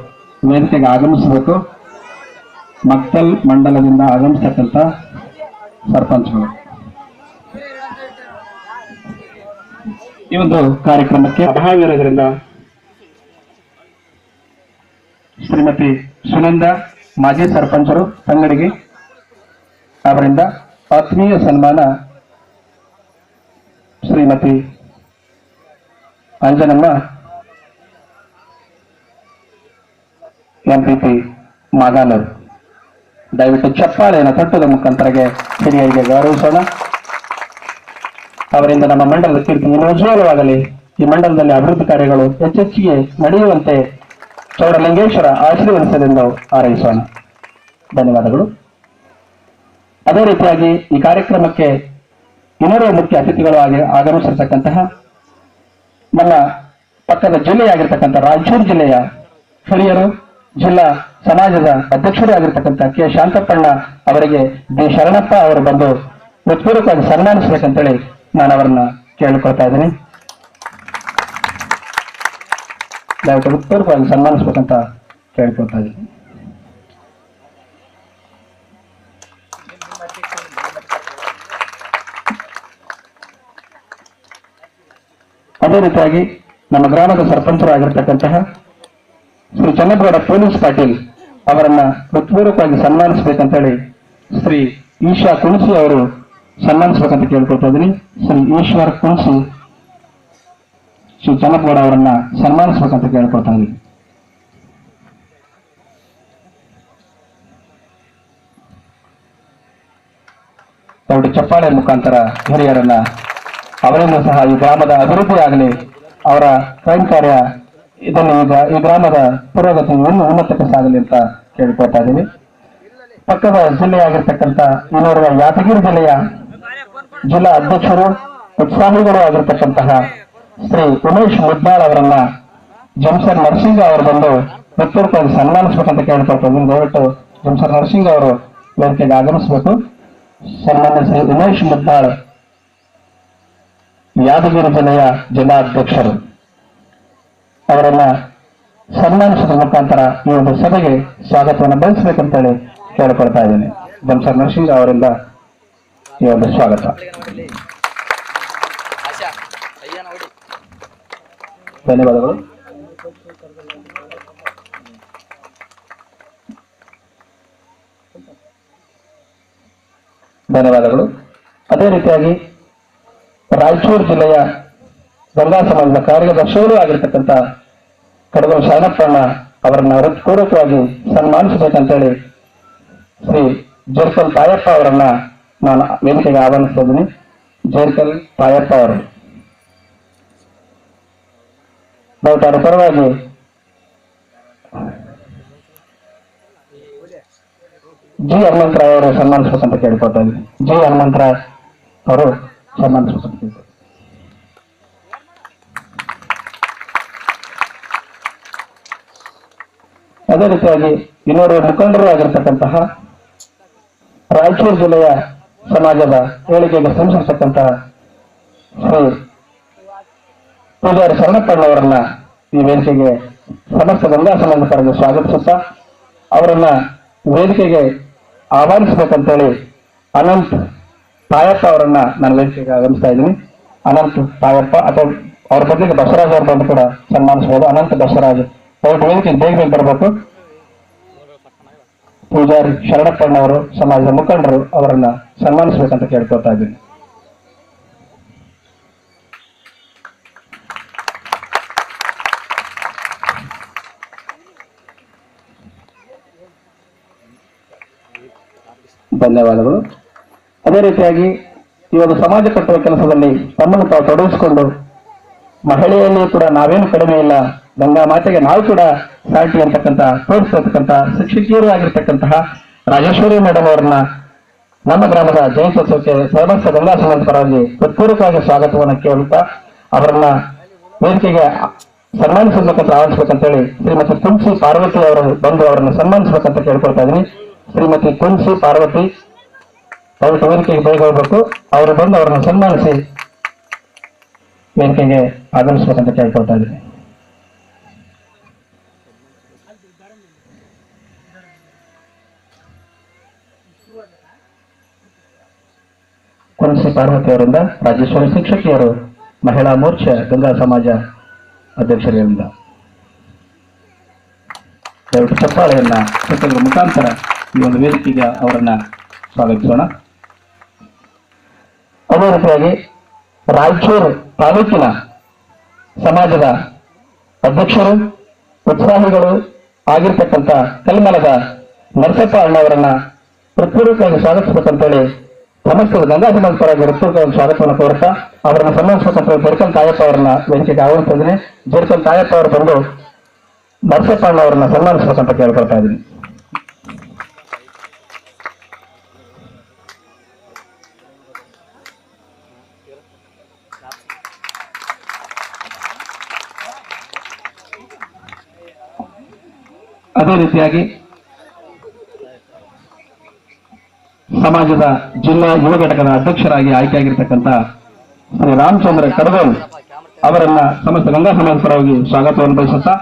ವೇದಿಕೆಗೆ ಆಗಮಿಸಬೇಕು. ಮಕ್ಕಳ ಮಂಡಲದಿಂದ ಆಗಮಿಸತಕ್ಕಂಥ ಸರ್ಪಂಚ್ಗಳು ಈ ಒಂದು ಕಾರ್ಯಕ್ರಮಕ್ಕೆ ಅಭಾವಿರೋದ್ರಿಂದ ಶ್ರೀಮತಿ ಸುನಂದ ಮಾಜಿ ಸರ್ಪಂಚರು ತಂಗಡಿಗೆ ಅವರಿಂದ ಆತ್ಮೀಯ ಸನ್ಮಾನ ಶ್ರೀಮತಿ ಅಂಜನಮ್ಮ ಎಂಪಿಪಿ ಮಾಗಾನೂರು. ದಯವಿಟ್ಟು ಚಪ್ಪಾಳೆಯನ್ನು ತಟ್ಟುವ ಮುಖಾಂತರಗೆ ಹಿರಿಯರಿಗೆ ಗೌರವಿಸೋಣ. ಅವರಿಂದ ನಮ್ಮ ಮಂಡಲದ ಕೀರ್ತಿ ಇನ್ನೂ ಉಜ್ವಲವಾಗಲಿ. ಈ ಮಂಡಲದಲ್ಲಿ ಅಭಿವೃದ್ಧಿ ಕಾರ್ಯಗಳು ಹೆಚ್ಚೆಚ್ಚಿಗೆ ನಡೆಯುವಂತೆ ಚೌಡಲಿಂಗೇಶ್ವರ ಆಶೀರ್ವದಿಸಲೆಂದು ಹಾರೈಸೋಣ. ಧನ್ಯವಾದಗಳು. ಅದೇ ರೀತಿಯಾಗಿ ಈ ಕಾರ್ಯಕ್ರಮಕ್ಕೆ ಇನ್ನೋರ್ವ ಮುಖ್ಯ ಅತಿಥಿಗಳು ಆಗಮಿಸಿರ್ತಕ್ಕಂತಹ ನಮ್ಮ ಪಕ್ಕದ ಜಿಲ್ಲೆಯಾಗಿರ್ತಕ್ಕಂಥ ರಾಯಚೂರು ಜಿಲ್ಲೆಯ ಹಿರಿಯರು, ಜಿಲ್ಲಾ ಸಮಾಜದ ಅಧ್ಯಕ್ಷರೇ ಆಗಿರ್ತಕ್ಕಂಥ ಕೆ ಶಾಂತಪ್ಪಣ್ಣ ಅವರಿಗೆ ಡಿ ಶರಣಪ್ಪ ಅವರು ಬಂದು ಹೃತ್ಪೂರ್ವಕವಾಗಿ ಸನ್ಮಾನಿಸಬೇಕಂತೇಳಿ ನಾನು ಅವರನ್ನ ಕೇಳಿಕೊಳ್ತಾ ಇದ್ದೀನಿ. ದಯವಿಟ್ಟು ಹೃತ್ಪೂರ್ವಕವಾಗಿ ಸನ್ಮಾನಿಸಬೇಕಂತ ಕೇಳಿಕೊಳ್ತಾ ಇದ್ದೀನಿ. ಅದೇ ರೀತಿಯಾಗಿ ನಮ್ಮ ಗ್ರಾಮದ ಸರ್ಪಂಚರು ಆಗಿರ್ತಕ್ಕಂತಹ ಶ್ರೀ ಚನ್ನಗೌಡ ಪೊಲೀಸ್ ಪಾಟೀಲ್ ಅವರನ್ನ ಹೃತ್ಪೂರ್ವಕವಾಗಿ ಸನ್ಮಾನಿಸಬೇಕಂತೇಳಿ ಶ್ರೀ ಈಶಾ ಕುಣಸಿ ಅವರು ಸನ್ಮಾನಿಸಬೇಕಂತ ಕೇಳ್ಕೊಳ್ತಾ ಇದ್ದೀನಿ. ಶ್ರೀ ಈಶ್ವರ್ ಕುಣಸಿ ಶ್ರೀ ಚನ್ನಗೌಡ ಅವರನ್ನ ಸನ್ಮಾನಿಸಬೇಕಂತ ಕೇಳ್ಕೊಳ್ತಾ ಇದ್ದೀನಿ. ದೊಡ್ಡ ಚಪ್ಪಾಳೆ ಮುಖಾಂತರ ಹಿರಿಯರನ್ನ ಅವರನ್ನು ಸಹ ಈ ಗ್ರಾಮದ ಅಭಿವೃದ್ಧಿ ಆಗಲಿ, ಅವರ ಸ್ವಯಂ ಕಾರ್ಯ ಇದನ್ನು ಈಗ ಈ ಗ್ರಾಮದ ಪುರೋಗತಿ ಇನ್ನೂ ಉನ್ನತಕ್ಕೆ ಸಾಗಲಿ ಅಂತ ಕೇಳಿಕೊಳ್ತಾ ಇದ್ದೀನಿ. ಪಕ್ಕದ ಜಿಲ್ಲೆಯಾಗಿರ್ತಕ್ಕಂಥ ಇನ್ನೋರ್ವ ಯಾದಗಿರಿ ಜಿಲ್ಲೆಯ ಜಿಲ್ಲಾ ಅಧ್ಯಕ್ಷರು ಉತ್ಸಾಹಿಗಳು ಆಗಿರ್ತಕ್ಕಂತಹ ಶ್ರೀ ಉಮೇಶ್ ಮುದ್ದಾಳ್ ಅವರನ್ನ ಜಂಸರ್ ನರಸಿಂಗ ಅವರು ಬಂದು ಹೃತ್ಪೂರ್ವಕವಾಗಿ ಸನ್ಮಾನಿಸಬೇಕಂತ ಕೇಳಿಕೊಳ್ತಾ ಇದ್ದೀನಿ. ದಯವಿಟ್ಟು ಜಂಸರ್ ನರಸಿಂಗ ಅವರು ವೇದಿಕೆಗೆ ಆಗಮಿಸಬೇಕು. ಸನ್ಮಾನ್ಯ ಶ್ರೀ ಉಮೇಶ್ ಮುದ್ದಾಳ್ ಯಾದಗಿರಿ ಜಿಲ್ಲೆಯ ಜಿಲ್ಲಾಧ್ಯಕ್ಷರು ಅವರನ್ನ ಸನ್ಮಾನಿಸುವ ಮುಖಾಂತರ ಈ ಒಂದು ಸಭೆಗೆ ಸ್ವಾಗತವನ್ನು ಬಯಸಬೇಕಂತೇಳಿ ಕೇಳಿಕೊಳ್ತಾ ಇದ್ದೇನೆ. ಜಂಸರ್ ನರಸಿಂಗ ಅವರಿಂದ ಈ ಒಂದು ಸ್ವಾಗತ. ಧನ್ಯವಾದಗಳು. ಧನ್ಯವಾದಗಳು. ಅದೇ ರೀತಿಯಾಗಿ ರಾಯಚೂರು ಜಿಲ್ಲೆಯ ಗಂಗಾ ಸಮಾಜದ ಕಾರ್ಯದರ್ಶಿಗಳು ಆಗಿರ್ತಕ್ಕಂಥ ಕಡಗೋ ಶರಣಪ್ಪಣ್ಣ ಅವರನ್ನ ಹೃತ್ಪೂರ್ವಕವಾಗಿ ಸನ್ಮಾನಿಸಬೇಕಂತೇಳಿ ಶ್ರೀ ಜೇರ್ಕಲ್ ತಾಯಪ್ಪ ಅವರನ್ನ ನಾನು ವೇದಿಕೆಗೆ ಆಹ್ವಾನಿಸ್ತಾ ಇದ್ದೀನಿ. ಜೇರ್ಕಲ್ ತಾಯಪ್ಪ ಅವರು ಅವರ ಪರವಾಗಿ ಜಿ ಹನುಮಂತರಾಯ್ ಅವರು ಸನ್ಮಾನಿಸಬೇಕಂತ ಕೇಳ್ಕೊಳ್ತಾ ಇದ್ದೀನಿ. ಜಿ ಹನುಮಂತರಾಯ್ ಅವರು ಸನ್ಮಾನಿಸಬೇಕಂತ ಕೇಳ್ಕೊಳ್ತಾರೆ. ಅದೇ ರೀತಿಯಾಗಿ ಇನ್ನೋರ್ವ ಮುಖಂಡರು ಆಗಿರ್ತಕ್ಕಂತಹ ರಾಯಚೂರು ಜಿಲ್ಲೆಯ ಸಮಾಜದ ಏಳಿಗೆಗೆ ಶ್ರಮಿಸಿರ್ತಕ್ಕಂತಹ ಶ್ರೀ ಪೂಜಾರಿ ಶರಣಪ್ಪಣ್ಣವರನ್ನ ಈ ವೇದಿಕೆಗೆ ಸಮಸ್ತ ಗಂಗಾ ಸಮಾಜದ ಪರವಾಗಿ ಸ್ವಾಗತಿಸುತ್ತಾ ಅವರನ್ನ ವೇದಿಕೆಗೆ ಆಹ್ವಾನಿಸಬೇಕಂತೇಳಿ ಅನಂತ್ ತಾಯಪ್ಪ ಅವರನ್ನ ನಾನು ವೇದಿಕೆಗೆ ಆಗಮಿಸ್ತಾ ಇದ್ದೀನಿ. ಅನಂತ್ ತಾಯಪ್ಪ ಅಥವಾ ಅವ್ರ ಬದಲಿಗೆ ಬಸವರಾಜ್ ಅವ್ರ ಬಂದು ಕೂಡ ಸನ್ಮಾನಿಸಬಹುದು. ಅನಂತ ಬಸವರಾಜ್ ದಯವಿಟ್ಟು ವೇದಿಕೆಗೆ ಬೇಗ ಬೇಗ ಬರಬೇಕು. ಪೂಜಾರಿ ಶರಣಪ್ಪಣ್ಣವರು ಸಮಾಜದ ಮುಖಂಡರು ಅವರನ್ನ ಸನ್ಮಾನಿಸಬೇಕಂತ ಕೇಳ್ಕೊಳ್ತಾ ಇದ್ದೀನಿ. ಧನ್ಯವಾದಗಳು. ಅದೇ ರೀತಿಯಾಗಿ ಈ ಒಂದು ಸಮಾಜ ಕಟ್ಟುವ ಕೆಲಸದಲ್ಲಿ ತಮ್ಮನ್ನು ತಾವು ತೊಡಗಿಸಿಕೊಂಡು ಮಹಿಳೆಯಲ್ಲಿ ಕೂಡ ನಾವೇನು ಕಡಿಮೆ ಇಲ್ಲ, ಗಂಗಾ ಮಾತೆಗೆ ನಾವು ಕೂಡ ಸಾಟಿ ಅಂತಕ್ಕಂಥ ತೋರಿಸ್ತಕ್ಕಂಥ ಶಿಕ್ಷಕಿಯರು ಆಗಿರ್ತಕ್ಕಂತಹ ರಾಜೇಶ್ವರಿ ಮೇಡಮ್ ಅವರನ್ನ ನಮ್ಮ ಗ್ರಾಮದ ಜಯಂತ್ಯೋತ್ಸವಕ್ಕೆ ಸಮಸ್ತ ಗಂಗಾ ಸಮಾಜದ ಪರವಾಗಿ ಹೃತ್ಪೂರ್ವಕವಾಗಿ ಸ್ವಾಗತವನ್ನು ಕೇಳುತ್ತಾ ಅವರನ್ನ ವೇದಿಕೆಗೆ ಸನ್ಮಾನಿಸಬೇಕಂತ ಆಹ್ವಾನಿಸಬೇಕಂತೇಳಿ ಶ್ರೀಮತಿ ತುಳಸಿ ಪಾರ್ವತಿ ಅವರು ಬಂದು ಅವರನ್ನು ಸನ್ಮಾನಿಸಬೇಕಂತ ಕೇಳ್ಕೊಳ್ತಾ ಇದ್ದೀನಿ. ಶ್ರೀಮತಿ ತುಳಸಿ ಪಾರ್ವತಿ ದಯವಿಟ್ಟು ವೇದಿಕೆಗೆ ಬೇಗ ಹೋಗಬೇಕು. ಅವರು ಬಂದು ಅವರನ್ನು ಸನ್ಮಾನಿಸಿ ವೇದಿಕೆಗೆ ಆಗಮಿಸಬೇಕಂತ ಕೇಳ್ಕೊಳ್ತಾ ಇದ್ದೀನಿ. ತುಳಸಿ ಪಾರ್ವತಿ ಅವರಿಂದ ರಾಜೇಶ್ವರಿ ಶಿಕ್ಷಕಿಯರು ಮಹಿಳಾ ಮೋರ್ಚಾ ಗಂಗಾ ಸಮಾಜ ಅಧ್ಯಕ್ಷರಿಂದ ದಯವಿಟ್ಟು ಚಪ್ಪಾಳೆಯನ್ನ ತಟ್ಟುವ ಮುಖಾಂತರ ಈ ಒಂದು ವೇದಿಕೆಗೆ ಅವರನ್ನ ಸ್ವಾಗತಿಸೋಣ. ಅದೇ ರೀತಿಯಾಗಿ ರಾಯಚೂರು ತಾಲೂಕಿನ ಸಮಾಜದ ಅಧ್ಯಕ್ಷರು ಉತ್ಸಾಹಿಗಳು ಆಗಿರ್ತಕ್ಕಂಥ ಕಲ್ಮಲದ ನರಸಪ್ಪ ಅಣ್ಣವರನ್ನ ಹೃತ್ಪೂರ್ವಕವಾಗಿ ಸ್ವಾಗತಿಸಬೇಕಂತೇಳಿ ಸಮಸ್ತ ಗಂಗಾ ಸಮಾಜ ಪರವಾಗಿ ಹೃತ್ಪೂರ್ವಕವಾಗಿ ಸ್ವಾಗತವನ್ನು ಕೋರುತ್ತಾ ಅವರನ್ನ ಸನ್ಮಾನಿಸಬೇಕಂತ ಜರ್ಕಲ್ ತಾಯಪ್ಪ ಅವರನ್ನ ವೇದಿಕೆಗೆ ಆಹ್ವಾನಿಸ್ತಾ ಇದ್ದೀನಿ. ಜರ್ಕಲ್ ತಾಯಪ್ಪ ಅವರು ಬಂದು ನರಸಪ್ಪ ಅಣ್ಣವರನ್ನ ಸನ್ಮಾನಿಸಬೇಕಂತ ಕೇಳ್ಕೊಳ್ತಾ ಇದ್ದೀನಿ. ಅದೇ ರೀತಿಯಾಗಿ ಸಮಾಜದ ಜಿಲ್ಲಾ ಯುವ ಘಟಕದ ಅಧ್ಯಕ್ಷರಾಗಿ ಆಯ್ಕೆಯಾಗಿರ್ತಕ್ಕಂಥ ಶ್ರೀ ರಾಮಚಂದ್ರ ಕಡಗೋಲ್ ಅವರನ್ನ ಸಮಸ್ತ ಗಂಗಾ ಸಮಾಜ ಪರವಾಗಿ ಸ್ವಾಗತವನ್ನು ಬಯಸುತ್ತಾ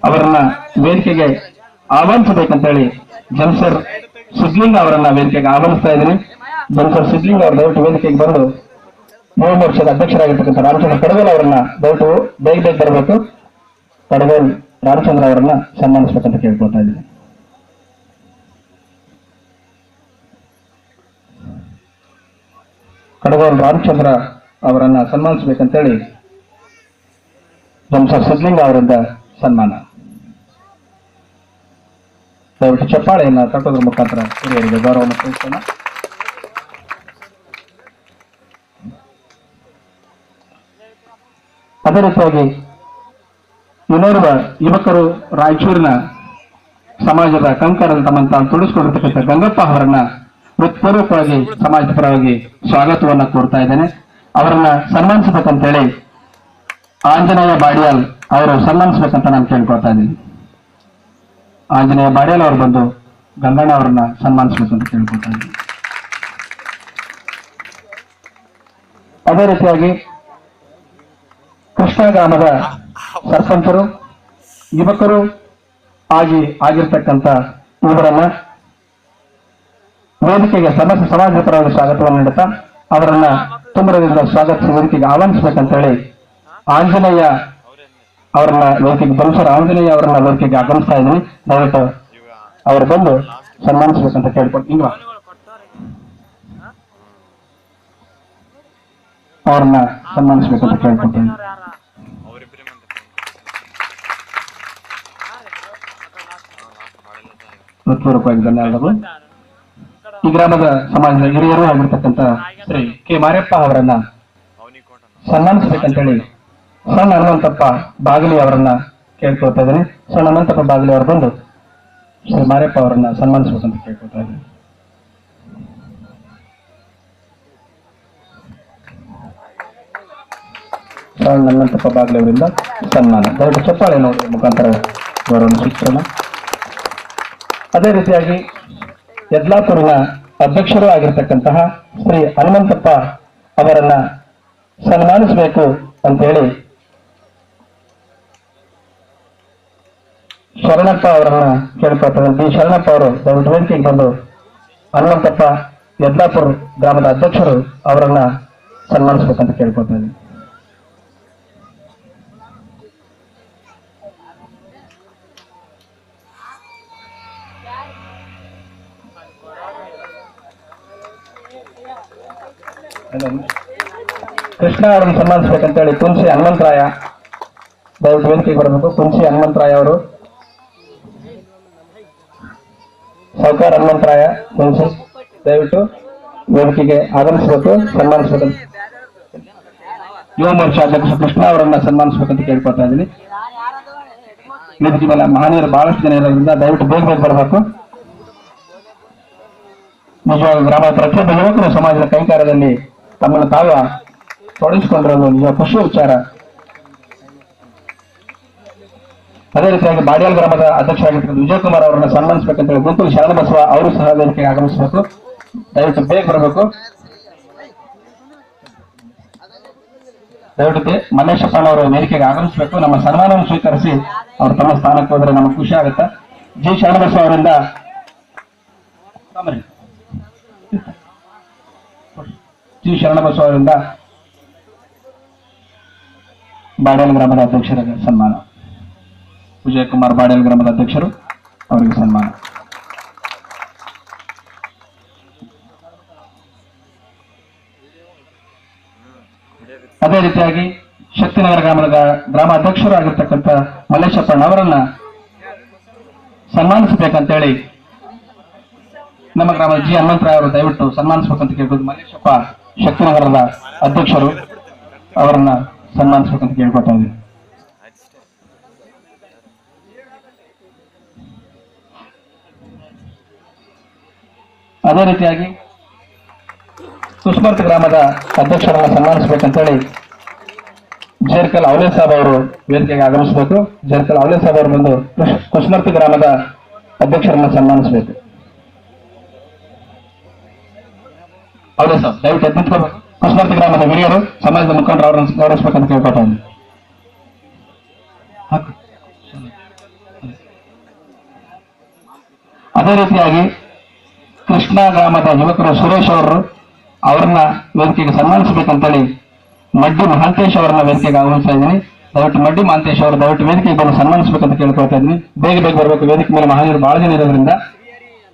ಅವರನ್ನ ವೇದಿಕೆಗೆ ಆಹ್ವಾನಿಸಬೇಕಂತೇಳಿ ಜನ್ಸರ್ ಸಿದ್ಲಿಂಗ ಅವರನ್ನ ವೇದಿಕೆಗೆ ಆಹ್ವಾನಿಸ್ತಾ ಇದ್ದೀನಿ. ಜನ್ಸರ್ ಸಿದ್ಲಿಂಗ ಅವರು ದಯವಿಟ್ಟು ವೇದಿಕೆಗೆ ಬಂದು ಯುವ ಮೋರ್ಚಾದ ಅಧ್ಯಕ್ಷರಾಗಿರ್ತಕ್ಕಂಥ ರಾಮಚಂದ್ರ ಕಡಗೋಲ್ ಅವರನ್ನ ದಯವಿಟ್ಟು ಬೇಗ ಬೇಗ ಬರಬೇಕು. ಕಡಗೋಲ್ ರಾಮಚಂದ್ರ ಅವರನ್ನ ಸನ್ಮಾನಿಸಬೇಕಂತ ಕೇಳ್ಕೊಳ್ತಾ ಇದ್ದೀನಿ. ಕಡಗೋಲ್ ರಾಮಚಂದ್ರ ಅವರನ್ನ ಸನ್ಮಾನಿಸಬೇಕಂತೇಳಿ ಜಂಸರ್ ಸಿದ್ಲಿಂಗ ಅವರಿಂದ ಸನ್ಮಾನ. ದಯವಿಟ್ಟು ಚಪ್ಪಾಳೆಯನ್ನ ತಟ್ಟೋದ್ರ ಮುಖಾಂತರ ಹಿರಿಯರಿಗೆ ಗೌರವವನ್ನು ತಿಳಿಸೋಣ. ಅದೇ ರೀತಿಯಾಗಿ ಇನ್ನೋರ್ವ ಯುವಕರು ರಾಯಚೂರಿನ ಸಮಾಜದ ಕಂಕರದ ತಮ್ಮನ್ನು ತಾನು ತುಳಿಸಿಕೊಂಡಿರ್ತಕ್ಕಂಥ ಗಂಗಪ್ಪ ಅವರನ್ನ ಹೃತ್ಪೂರ್ವಕವಾಗಿ ಸಮಾಜದ ಪರವಾಗಿ ಸ್ವಾಗತವನ್ನ ಕೋರ್ತಾ ಇದ್ದೇನೆ. ಅವರನ್ನ ಸನ್ಮಾನಿಸಬೇಕಂತೇಳಿ ಆಂಜನೇಯ ಬಾಡಿಯಾಲ್ ಅವರು ಸನ್ಮಾನಿಸಬೇಕಂತ ನಾನು ಕೇಳ್ಕೊಳ್ತಾ ಇದ್ದೀನಿ. ಆಂಜನೇಯ ಬಾಡಿಯಾಲ್ ಅವರು ಬಂದು ಗಂಗಣ್ಣ ಅವರನ್ನ ಸನ್ಮಾನಿಸಬೇಕಂತ ಕೇಳ್ಕೊಳ್ತಾ ಇದ್ದೀನಿ. ಅದೇ ರೀತಿಯಾಗಿ ಕೃಷ್ಣ ಗ್ರಾಮದ ಸರ್ಪಂಚರು ಯುವಕರು ಆಗಿರ್ತಕ್ಕಂಥ ಇವರನ್ನ ವೇದಿಕೆಗೆ ಸಮಸ್ತ ಸಮಾಜದ ಪರವಾಗಿ ಸ್ವಾಗತವನ್ನು ನೀಡುತ್ತಾ ಅವರನ್ನ ತುಂಬರದಿಂದ ಸ್ವಾಗತಿಸಿ ವೇದಿಕೆಗೆ ಆಹ್ವಾನಿಸಬೇಕಂತೇಳಿ ಆಂಜನೇಯ ಅವರನ್ನ ವೇದಿಕೆಗೆ ಬಂಸರ್ ಆಂಜನೇಯ ಅವರನ್ನ ವೇದಿಕೆಗೆ ಆಗಮಿಸ್ತಾ ಇದ್ದೀನಿ. ದಯವಿಟ್ಟು ಅವರು ಬಂದು ಸನ್ಮಾನಿಸಬೇಕಂತ ಕೇಳ್ಕೊಳ್ತೀನಿ. ಅವ್ರನ್ನ ಸನ್ಮಾನಿಸಬೇಕಂತ ಕೇಳ್ಕೊಳ್ತೀನಿ. ಹೃತ್ಪೂರ್ವಕವಾಗಿ ಧನ್ಯವಾದಗಳು. ಈ ಗ್ರಾಮದ ಸಮಾಜದ ಹಿರಿಯರು ಆಗಿರ್ತಕ್ಕಂಥ ಶ್ರೀ ಕೆ ಮಾರಪ್ಪ ಅವರನ್ನ ಸನ್ಮಾನಿಸಬೇಕಂತೇಳಿ ಸಣ್ಣ ಹನುಮಂತಪ್ಪ ಬಾಗಿಲಿ ಅವರನ್ನ ಕೇಳ್ಕೊಳ್ತಾ ಇದ್ದೀನಿ. ಸಣ್ಣ ಹನುಮಂತಪ್ಪ ಬಾಗಿಲಿ ಅವರು ಬಂದು ಶ್ರೀ ಮಾರಪ್ಪ ಅವರನ್ನ ಸನ್ಮಾನಿಸಬೇಕಂತ ಕೇಳ್ಕೊಳ್ತಾ ಇದ್ದೀನಿ. ಸಣ್ಣ ಹನುಮಂತಪ್ಪ ಬಾಗಿಲಿ ಅವರಿಂದ ಸನ್ಮಾನ. ದಯವಿಟ್ಟು ಚಪ್ಪಾಳೆ ನೋಡಿ ಮುಖಾಂತರ ಗೌರವವನ್ನು ಸ್ವೀಕರಿಸೋಣ. ಅದೇ ರೀತಿಯಾಗಿ ಯದ್ಲಾಪುರಿನ ಅಧ್ಯಕ್ಷರೂ ಆಗಿರ್ತಕ್ಕಂತಹ ಶ್ರೀ ಹನುಮಂತಪ್ಪ ಅವರನ್ನ ಸನ್ಮಾನಿಸಬೇಕು ಅಂತ ಹೇಳಿ ಶರಣಪ್ಪ ಅವರನ್ನ ಕೇಳ್ಕೊಳ್ತಾರೆ. ಬಿ ಶರಣಪ್ಪ ಅವರು ದಯವಿಟ್ಟು ವೇದಿಕೆಗೆ ಬಂದು ಹನುಮಂತಪ್ಪ ಯದ್ಲಾಪುರ ಗ್ರಾಮದ ಅಧ್ಯಕ್ಷರು ಅವರನ್ನ ಸನ್ಮಾನಿಸಬೇಕಂತ ಕೇಳ್ಕೊಳ್ತಾ ಇದ್ದೀನಿ. ಕೃಷ್ಣ ಅವರನ್ನು ಸನ್ಮಾನಿಸಬೇಕಂತೇಳಿ ಕುಂಸಿ ಹನುಮಂತರಾಯ ದಯವಿಟ್ಟು ವೇದಿಕೆಗೆ ಬರಬೇಕು. ಕುಂಸಿ ಹನುಮಂತರಾಯ ಅವರು, ಸಾವುಕಾರ ಹನುಮಂತರಾಯ ಕುಂಸಿ ದಯವಿಟ್ಟು ವೇದಿಕೆಗೆ ಆಗಮಿಸಬೇಕು, ಸನ್ಮಾನಿಸಬೇಕು. ಯುವ ಮೋರ್ಚಾ ಅಧ್ಯಕ್ಷ ಕೃಷ್ಣ ಅವರನ್ನ ಸನ್ಮಾನಿಸಬೇಕಂತ ಕೇಳ್ಕೊಳ್ತಾ ಇದ್ದೀನಿ. ವೇದಿಕೆ ಮೇಲೆ ಮಹನೀಯರು ಬಹಳಷ್ಟು ಜನ ಇರೋದ್ರಿಂದ ದಯವಿಟ್ಟು ಬೇಗ ಬೇಗ ಬರಬೇಕು. ನಿಜವಾಗ ಗ್ರಾಮದ ಪ್ರತಿಯೊಬ್ಬ ಯುವಕರು ಸಮಾಜದ ಕೈಕಾರ್ಯದಲ್ಲಿ ತಮ್ಮನ್ನು ತಾವು ತೊಡಗಿಸಿಕೊಂಡಿರೋದು ನಿಜ ಖುಷಿ ವಿಚಾರ. ಅದೇ ರೀತಿಯಾಗಿ ಬಾಡಿಯಾಲ್ ಗ್ರಾಮದ ಅಧ್ಯಕ್ಷರಾಗಿರ್ತಕ್ಕಂಥ ವಿಜಯಕುಮಾರ್ ಅವರನ್ನ ಸನ್ಮಾನಿಸಬೇಕಂತ ಹೇಳಿ ಗುಂಪೂರು ಶರಣಬಸವ ಅವರು ಸಹ ವೇದಿಕೆಗೆ ಆಗಮಿಸಬೇಕು. ದಯವಿಟ್ಟು ಬೇಗ ಬರಬೇಕು. ದಯವಿಟ್ಟು ಮಲ್ಲೇಶಪ್ಪನವರು ವೇದಿಕೆಗೆ ಆಗಮಿಸಬೇಕು. ನಮ್ಮ ಸನ್ಮಾನವನ್ನು ಸ್ವೀಕರಿಸಿ ಅವರು ತಮ್ಮ ಸ್ಥಾನಕ್ಕೆ ಹೋದರೆ ನಮಗೆ ಖುಷಿ ಆಗುತ್ತೆ. ಜಿ ಶರಣಬಸವ ಅವರಿಂದ ಬಾಡೇಲ್ ಗ್ರಾಮದ ಅಧ್ಯಕ್ಷರಿಗೆ ಸನ್ಮಾನ. ವಿಜಯಕುಮಾರ್ ಬಾಡೇಲ್ ಗ್ರಾಮದ ಅಧ್ಯಕ್ಷರು, ಅವರಿಗೆ ಸನ್ಮಾನ. ಅದೇ ರೀತಿಯಾಗಿ ಶಕ್ತಿನಗರ ಗ್ರಾಮದ ಗ್ರಾಮ ಅಧ್ಯಕ್ಷರು ಆಗಿರ್ತಕ್ಕಂಥ ಮಲ್ಲೇಶಪ್ಪಣ್ಣ ಅವರನ್ನ ಸನ್ಮಾನಿಸಬೇಕಂತೇಳಿ ನಮ್ಮ ಗ್ರಾಮದ ಜಿ ಹನುಮಂತರಾಯ ಅವರು ದಯವಿಟ್ಟು ಸನ್ಮಾನಿಸಬೇಕಂತ ಕೇಳ್ಬೋದು. ಮಲ್ಲೇಶಪ್ಪ ಶಕ್ತಿನಗರದ ಅಧ್ಯಕ್ಷರು, ಅವರನ್ನ ಸನ್ಮಾನಿಸಬೇಕಂತ ಕೇಳ್ಕೊತಾ ಇದ್ದೀನಿ. ಅದೇ ರೀತಿಯಾಗಿ ಕುಸ್ಮರ್ತಿ ಗ್ರಾಮದ ಅಧ್ಯಕ್ಷರನ್ನ ಸನ್ಮಾನಿಸಬೇಕಂತೇಳಿ ಜೇರ್ಕಲ್ ಅವಲೇ ಸಾಬ್ ಅವರು ವೇದಿಕೆಗೆ ಆಗಮಿಸಬೇಕು. ಜೇರ್ಕಲ್ ಅವಲೇ ಸಾಬ್ ಅವರು ಬಂದು ಕುಸ್ಮರ್ತಿ ಗ್ರಾಮದ ಅಧ್ಯಕ್ಷರನ್ನ ಸನ್ಮಾನಿಸಬೇಕು. ಅವಲೇ ಸಾಬ್ ದಯವಿಟ್ಟು ಎದ್ದಿಟ್ಕೋಬೇಕು. ಕುಸ್ಮರ್ತಿ ಗ್ರಾಮದ ಹಿರಿಯರು, ಸಮಾಜದ ಮುಖಂಡರು ಅವರನ್ನು ಗೌರವಿಸಬೇಕಂತ ಕೇಳ್ಕೊತಾ ಇದ್ದೀನಿ. ಅದೇ ರೀತಿಯಾಗಿ ಕೃಷ್ಣ ಗ್ರಾಮದ ಯುವಕರು ಸುರೇಶ್ ಅವರು, ಅವರನ್ನ ವೇದಿಕೆಗೆ ಸನ್ಮಾನಿಸಬೇಕಂತೇಳಿ ಮಡ್ಡಿ ಮಹಾಂತೇಶ್ ಅವರನ್ನ ವೇದಿಕೆಗೆ ಆಗಮಿಸ್ತಾ ಇದ್ದೀನಿ. ದಯವಿಟ್ಟು ಮಡ್ಡಿ ಮಹಾಂತೇಶ್ ಅವರು ದಯವಿಟ್ಟು ವೇದಿಕೆಗೆ ಬಂದು ಸನ್ಮಾನಿಸಬೇಕಂತ ಕೇಳ್ಕೊಳ್ತಾ ಇದ್ದೀನಿ. ಬೇಗ ಬೇಗ ಬರಬೇಕು. ವೇದಿಕೆ ಮೇಲೆ ಮಹಾನೀಯರು ಬಹಳ ಜನ ಇರೋದ್ರಿಂದ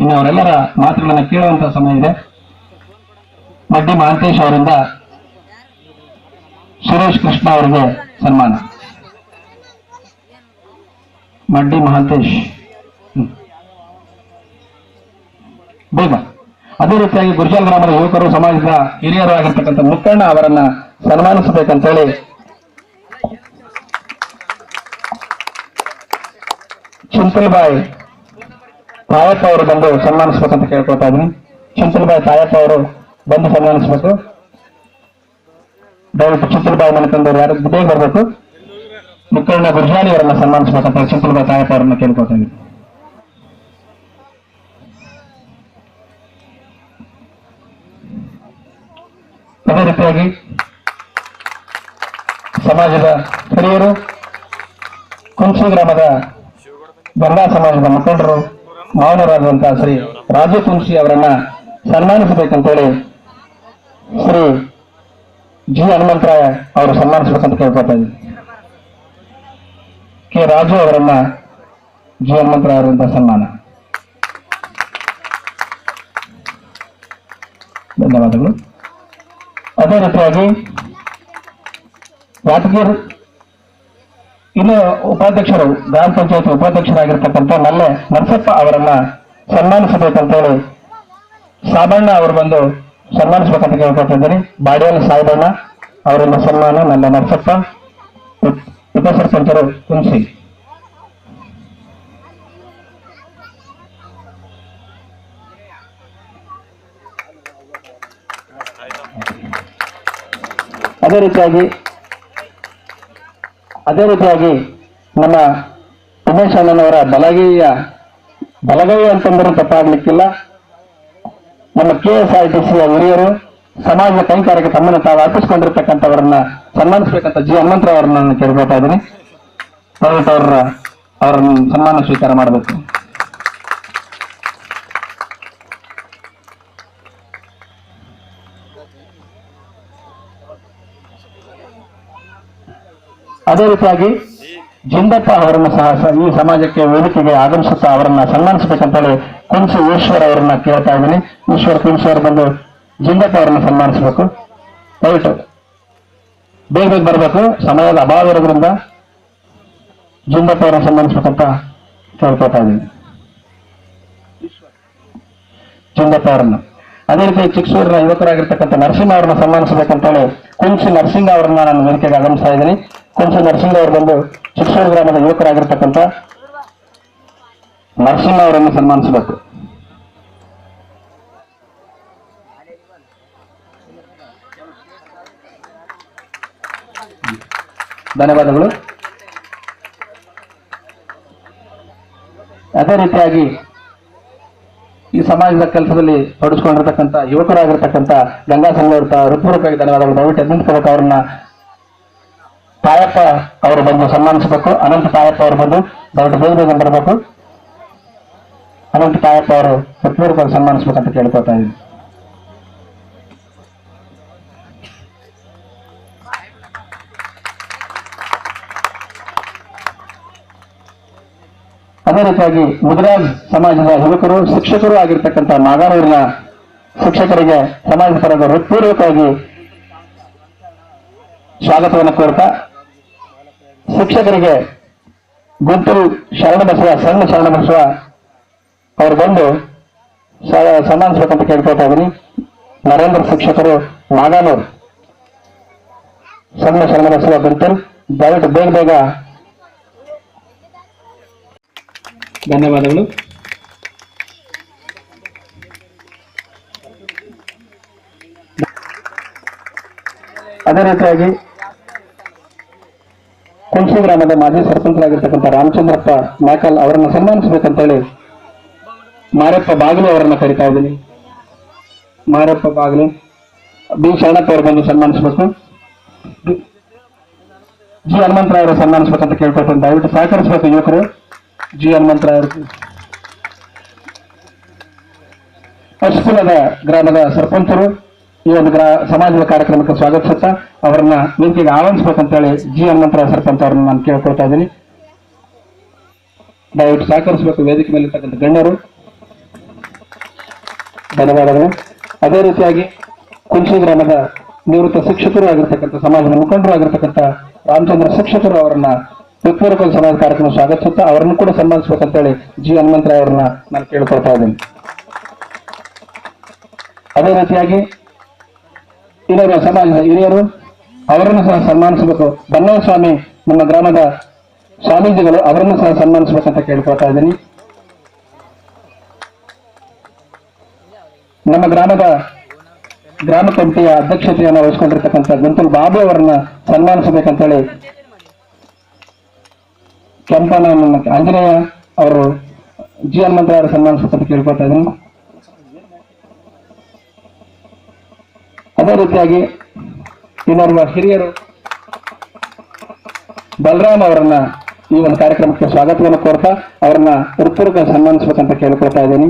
ಇನ್ನು ಅವರೆಲ್ಲರ ಮಾತುಗಳನ್ನ ಕೇಳುವಂತಹ ಸಮಯ ಇದೆ. ಮಡ್ಡಿ ಮಹಾಂತೇಶ್ ಅವರಿಂದ ಸುರೇಶ್ ಕೃಷ್ಣ ಅವರಿಗೆ ಸನ್ಮಾನ. ಮಡ್ಡಿ ಮಹಾಂತೇಶ್ ಬೇಗ. ಅದೇ ರೀತಿಯಾಗಿ ಗುರ್ಜಾಲ್ ಗ್ರಾಮದ ಯುವಕರು, ಸಮಾಜದ ಹಿರಿಯರು ಆಗಿರ್ತಕ್ಕಂಥ ಮುಕ್ಕಣ್ಣ ಅವರನ್ನ ಸನ್ಮಾನಿಸಬೇಕಂತೇಳಿ ಚಿಂತಲ್ಬಾಯಿ ತಾಯಪ್ಪ ಅವರು ಬಂದು ಸನ್ಮಾನಿಸಬೇಕಂತ ಕೇಳ್ಕೊಳ್ತಾ ಇದ್ದೀನಿ. ಚಿಂತಲ್ಬಾಯಿ ತಾಯಪ್ಪ ಅವರು ಬಂದು ಸನ್ಮಾನಿಸಬೇಕು. ದಯವಿಟ್ಟು ಚಿಂತಲ್ಬಾಯಿ ಮನೆ ತಂದವರು ಯಾರು ಬೇಗ ಬರಬೇಕು. ಮುಕ್ಕಣ್ಣ ಗುರ್ಜಾಲಿ ಅವರನ್ನ ಸನ್ಮಾನಿಸಬೇಕಂತ ಚಿಂತಲ್ಬಾಯಿ ತಾಯಪ್ಪ ಅವರನ್ನ ಕೇಳ್ಕೊಳ್ತಾ ಇದ್ದೀನಿ. ಅದೇ ರೀತಿಯಾಗಿ ಸಮಾಜದ ಹಿರಿಯರು, ಕುಂಸಿ ಗ್ರಾಮದ ಗಂಗಾ ಸಮಾಜದ ಮುಖಂಡರು, ಮಾವನರಾದಂತಹ ಶ್ರೀ ರಾಜು ಕುಂಸಿ ಅವರನ್ನ ಸನ್ಮಾನಿಸಬೇಕಂತೇಳಿ ಶ್ರೀ ಜಿ ಹನುಮಂತರಾಯ ಅವರು ಸನ್ಮಾನಿಸಬೇಕಂತ ಕೇಳ್ಕೊತಾ ಇದ್ದೀನಿ. ಕೆ ರಾಜು ಅವರನ್ನ ಜಿ ಹನುಮಂತರಾಯ ಅವರಿಂದ ಸನ್ಮಾನ. ಧನ್ಯವಾದಗಳು. ಅದೇ ರೀತಿಯಾಗಿ ಯಾದಗಿರಿ ಇನ್ನು ಉಪಾಧ್ಯಕ್ಷರು, ಗ್ರಾಮ ಪಂಚಾಯತ್ ಉಪಾಧ್ಯಕ್ಷರಾಗಿರ್ತಕ್ಕಂಥ ನಲ್ಲೆ ನರಸಪ್ಪ ಅವರನ್ನ ಸನ್ಮಾನಿಸಬೇಕಂತೇಳಿ ಸಾಬಣ್ಣ ಅವರು ಬಂದು ಸನ್ಮಾನಿಸಬೇಕಂತ ಕೇಳ್ಕೊತಿದ್ದೀನಿ. ಬಾಡಿಯಾಲ ಸಾಬಣ್ಣ ಅವರನ್ನ ಸನ್ಮಾನ. ನಲ್ಲೆ ನರಸಪ್ಪ ಉಪಸರ್ಪಂಚರು ಕುಂಸಿ. ಅದೇ ರೀತಿಯಾಗಿ ನಮ್ಮ ಉಮೇಶ್ ಅಣ್ಣನವರ ಬಲಗೈಯ ಬಲಗೈ ಅಂತಂದ್ರೆ ತಪ್ಪಾಗ್ಲಿಕ್ಕಿಲ್ಲ. ನಮ್ಮ KSRTC ಹಿರಿಯರು ಸಮಾಜ ಕೈಕಾರ್ಯಕ್ಕೆ ತಮ್ಮನ್ನು ತಾವು ಅರ್ಪಿಸಿಕೊಂಡಿರ್ತಕ್ಕಂಥವರನ್ನ ಸನ್ಮಾನಿಸಬೇಕಂತ ಜಿ ಹನುಮಂತರಾವ್ ಅವರನ್ನ ನಾನು ಕೇಳ್ಕೊತಾ ಇದ್ದೀನಿ. ದಯವಿಟ್ಟು ಅವರನ್ನು ಸನ್ಮಾನ ಸ್ವೀಕಾರ ಮಾಡಬೇಕು. ಅದೇ ರೀತಿಯಾಗಿ ಜಿಂದಪ್ಪ ಅವರನ್ನು ಸಹ ಈ ಸಮಾಜಕ್ಕೆ ವೇದಿಕೆಗೆ ಆಗಮಿಸುತ್ತಾ ಅವರನ್ನ ಸನ್ಮಾನಿಸಬೇಕಂತೇಳಿ ಕುಂಸು ಈಶ್ವರ್ ಅವರನ್ನ ಕೇಳ್ತಾ ಇದ್ದೀನಿ. ಕುಂಸು ಅವರು ಬಂದು ಜಿಂದಪ್ಪ ಅವರನ್ನ ಸನ್ಮಾನಿಸಬೇಕು. ದಯವಿಟ್ಟು ಬೇಗ ಬೇಗ ಬರಬೇಕು, ಸಮಯದ ಅಭಾವ ಇರೋದ್ರಿಂದ ಜಿಂದಪ್ಪ ಅವರನ್ನ ಸನ್ಮಾನಿಸಬೇಕಂತ ಕೇಳ್ಕೊತಾ ಇದ್ದೀನಿ ಜಿಂದಪ್ಪ ಅವರನ್ನ. ಅದೇ ರೀತಿ ಚಿಕ್ಕಸೂರಿನ ಯುವಕರಾಗಿರ್ತಕ್ಕಂಥ ನರಸಿಂಹ ಅವರನ್ನ ಸನ್ಮಾನಿಸಬೇಕಂತೇಳಿ ಕುಂಸು ನರಸಿಂಗ ಅವರನ್ನ ನಾನು ವೇದಿಕೆಗೆ ಆಗಮಿಸ್ತಾ ಇದ್ದೀನಿ. ಕುಂಸು ನರಸಿಂಗ ಅವರು ಬಂದು ಚಿಕ್ಕಸೂರು ಗ್ರಾಮದ ಯುವಕರಾಗಿರ್ತಕ್ಕಂಥ ನರಸಿಂಹ ಅವರನ್ನು ಸನ್ಮಾನಿಸಬೇಕು. ಧನ್ಯವಾದಗಳು. ಅದೇ ರೀತಿಯಾಗಿ ಈ ಸಮಾಜದ ಕೆಲಸದಲ್ಲಿ ತೊಡಗಿಸಿಕೊಂಡಿರ್ತಕ್ಕಂಥ ಯುವಕರಾಗಿರ್ತಕ್ಕಂಥ ಗಂಗಾ ಸಂಘ ಹೃತ್ಪೂರ್ವಕವಾಗಿ ಧನ್ಯವಾದಗಳು. ದಯವಿಟ್ಟು ಎದುರಿಸಬೇಕು. ಅವರನ್ನ ತಾಯಪ್ಪ ಅವರು ಬಂದು ಸನ್ಮಾನಿಸಬೇಕು. ಅನಂತ ತಾಯಪ್ಪ ಅವರು ಬಂದು ದಯವಿಟ್ಟು ಬೇಗ ಬೇಗ ಬರಬೇಕು. ಅನಂತ ತಾಯಪ್ಪ ಅವರು ಹೃತ್ಪೂರ್ವಕವಾಗಿ ಸನ್ಮಾನಿಸಬೇಕಂತ ಕೇಳ್ಕೊತಾ ಇದ್ದೀನಿ. ಅದೇ ರೀತಿಯಾಗಿ ಮುದಿರಾಜ್ ಸಮಾಜದ ಯುವಕರು ಶಿಕ್ಷಕರು ಆಗಿರ್ತಕ್ಕಂಥ ನಾಗಾನೂರಿನ ಶಿಕ್ಷಕರಿಗೆ ಸಮಾಜದ ಪರದ ಹೃತ್ಪೂರ್ವಕವಾಗಿ ಸ್ವಾಗತವನ್ನು ಕೋರ್ತಾ ಶಿಕ್ಷಕರಿಗೆ ಗುಂಟೂರು ಸಣ್ಣ ಶರಣಬಸವ ಅವರು ಬಂದು ಸನ್ಮಾನಿಸಬೇಕಂತ ಕೇಳ್ಕೊತಾ ಇದ್ದೀನಿ. ನರೇಂದ್ರ ಶಿಕ್ಷಕರು ನಾಗಾನೂರು ಸಣ್ಣ ಶರಣಬಸವ ಗುಂಟೂರು, ದಯವಿಟ್ಟು ಬೇಗ ಬೇಗ. ಧನ್ಯವಾದಗಳು. ಅದೇ ರೀತಿಯಾಗಿ ಕುಂಸು ಗ್ರಾಮದ ಮಾಜಿ ಸರ್ಪಂಚರಾಗಿರ್ತಕ್ಕಂಥ ರಾಮಚಂದ್ರಪ್ಪ ನಾಕಲ್ ಅವರನ್ನು ಸನ್ಮಾನಿಸಬೇಕಂತೇಳಿ ಮಾರಪ್ಪ ಬಾಗಿಲು ಅವರನ್ನ ಕರಿತಾ ಇದ್ದೀನಿ. ಮಾರಪ್ಪ ಬಾಗಿಲು ಬಿ ಶರಣಪ್ಪ ಅವರು ಬಂದು ಸನ್ಮಾನಿಸಬೇಕು. ಜಿ ಹನುಮಂತರಾವ್ ಅವರು ಸನ್ಮಾನಿಸಬೇಕಂತ ಕೇಳ್ಕೊಳ್ತೀನಿ. ದಯವಿಟ್ಟು ಸಹಕರಿಸಬೇಕು ಯುವಕರು. ಜಿ ಹನುಮಂತರಾವ್ ಅವರು ಪಶ್ಚಿಮದ ಗ್ರಾಮದ ಸರ್ಪಂಚರು ಈ ಒಂದು ಸಮಾಜದ ಕಾರ್ಯಕ್ರಮಕ್ಕೆ ಸ್ವಾಗತಿಸುತ್ತಾ ಅವರನ್ನ ವೇದಿಕೆಗೆ ಆಹ್ವಾನಿಸಬೇಕಂತೇಳಿ ಜಿ ಹನುಮಂತರಾವ್ ಸರ್ಪಂಚ್ ಅವರನ್ನ ನಾನು ಕೇಳ್ಕೊಳ್ತಾ ಇದ್ದೀನಿ. ದಯವಿಟ್ಟು ಸಹಕರಿಸಬೇಕು ವೇದಿಕೆ ಮೇಲಿರ್ತಕ್ಕಂಥ ಗಣ್ಯರು. ಧನ್ಯವಾದಗಳು. ಅದೇ ರೀತಿಯಾಗಿ ಕುಂಸು ಗ್ರಾಮದ ನಿವೃತ್ತ ಶಿಕ್ಷಕರು ಆಗಿರ್ತಕ್ಕಂಥ ಸಮಾಜದ ಮುಖಂಡರು ಆಗಿರ್ತಕ್ಕಂಥ ರಾಮಚಂದ್ರ ಶಿಕ್ಷಕರು ಅವರನ್ನ ಹೃತ್ಪೂರ್ವಕ ಸಮಾಜ ಕಾರ್ಯಕ್ರಮ ಸ್ವಾಗತಿಸುತ್ತಾ ಅವರನ್ನು ಕೂಡ ಸನ್ಮಾನಿಸಬೇಕಂತೇಳಿ ಜಿ ಹನುಮಂತರಾವ್ ಅವರನ್ನ ನಾನು ಕೇಳ್ಕೊಳ್ತಾ ಇದ್ದೀನಿ. ಅದೇ ರೀತಿಯಾಗಿ ಇನ್ನೊಬ್ಬ ಸಮಾಜದ ಹಿರಿಯರು ಅವರನ್ನು ಸಹ ಸನ್ಮಾನಿಸಬೇಕು. ಬನ್ನಸ್ವಾಮಿ ನಮ್ಮ ಗ್ರಾಮದ ಸ್ವಾಮೀಜಿಗಳು ಅವರನ್ನು ಸಹ ಸನ್ಮಾನಿಸಬೇಕಂತ ಕೇಳ್ಕೊಳ್ತಾ ಇದ್ದೀನಿ. ನಮ್ಮ ಗ್ರಾಮದ ಗ್ರಾಮ ಕಮಿಟಿಯ ಅಧ್ಯಕ್ಷತೆಯನ್ನು ವಹಿಸಿಕೊಂಡಿರ್ತಕ್ಕಂಥ ಗುಂತೂರು ಬಾಬು ಅವರನ್ನ ಸನ್ಮಾನಿಸಬೇಕಂತೇಳಿ ಕೆಂಪನ ಆಂಜನೇಯ ಅವರು ಜಿ ಹನುಮಂತರಾವ್ ಸನ್ಮಾನಿಸಬೇಕಂತ ಕೇಳ್ಕೊಳ್ತಾ ಇದ್ದೀನಿ. ಅದೇ ರೀತಿಯಾಗಿ ಇನ್ನೋರ್ವ ಹಿರಿಯರು ಬಲರಾಮ್ ಅವರನ್ನ ಈ ಒಂದು ಕಾರ್ಯಕ್ರಮಕ್ಕೆ ಸ್ವಾಗತವನ್ನು ಕೋರ್ತಾ ಅವರನ್ನ ಹೃತ್ಪೂರ್ವಕ ಸನ್ಮಾನಿಸಬೇಕಂತ ಕೇಳ್ಕೊಳ್ತಾ ಇದ್ದೀನಿ.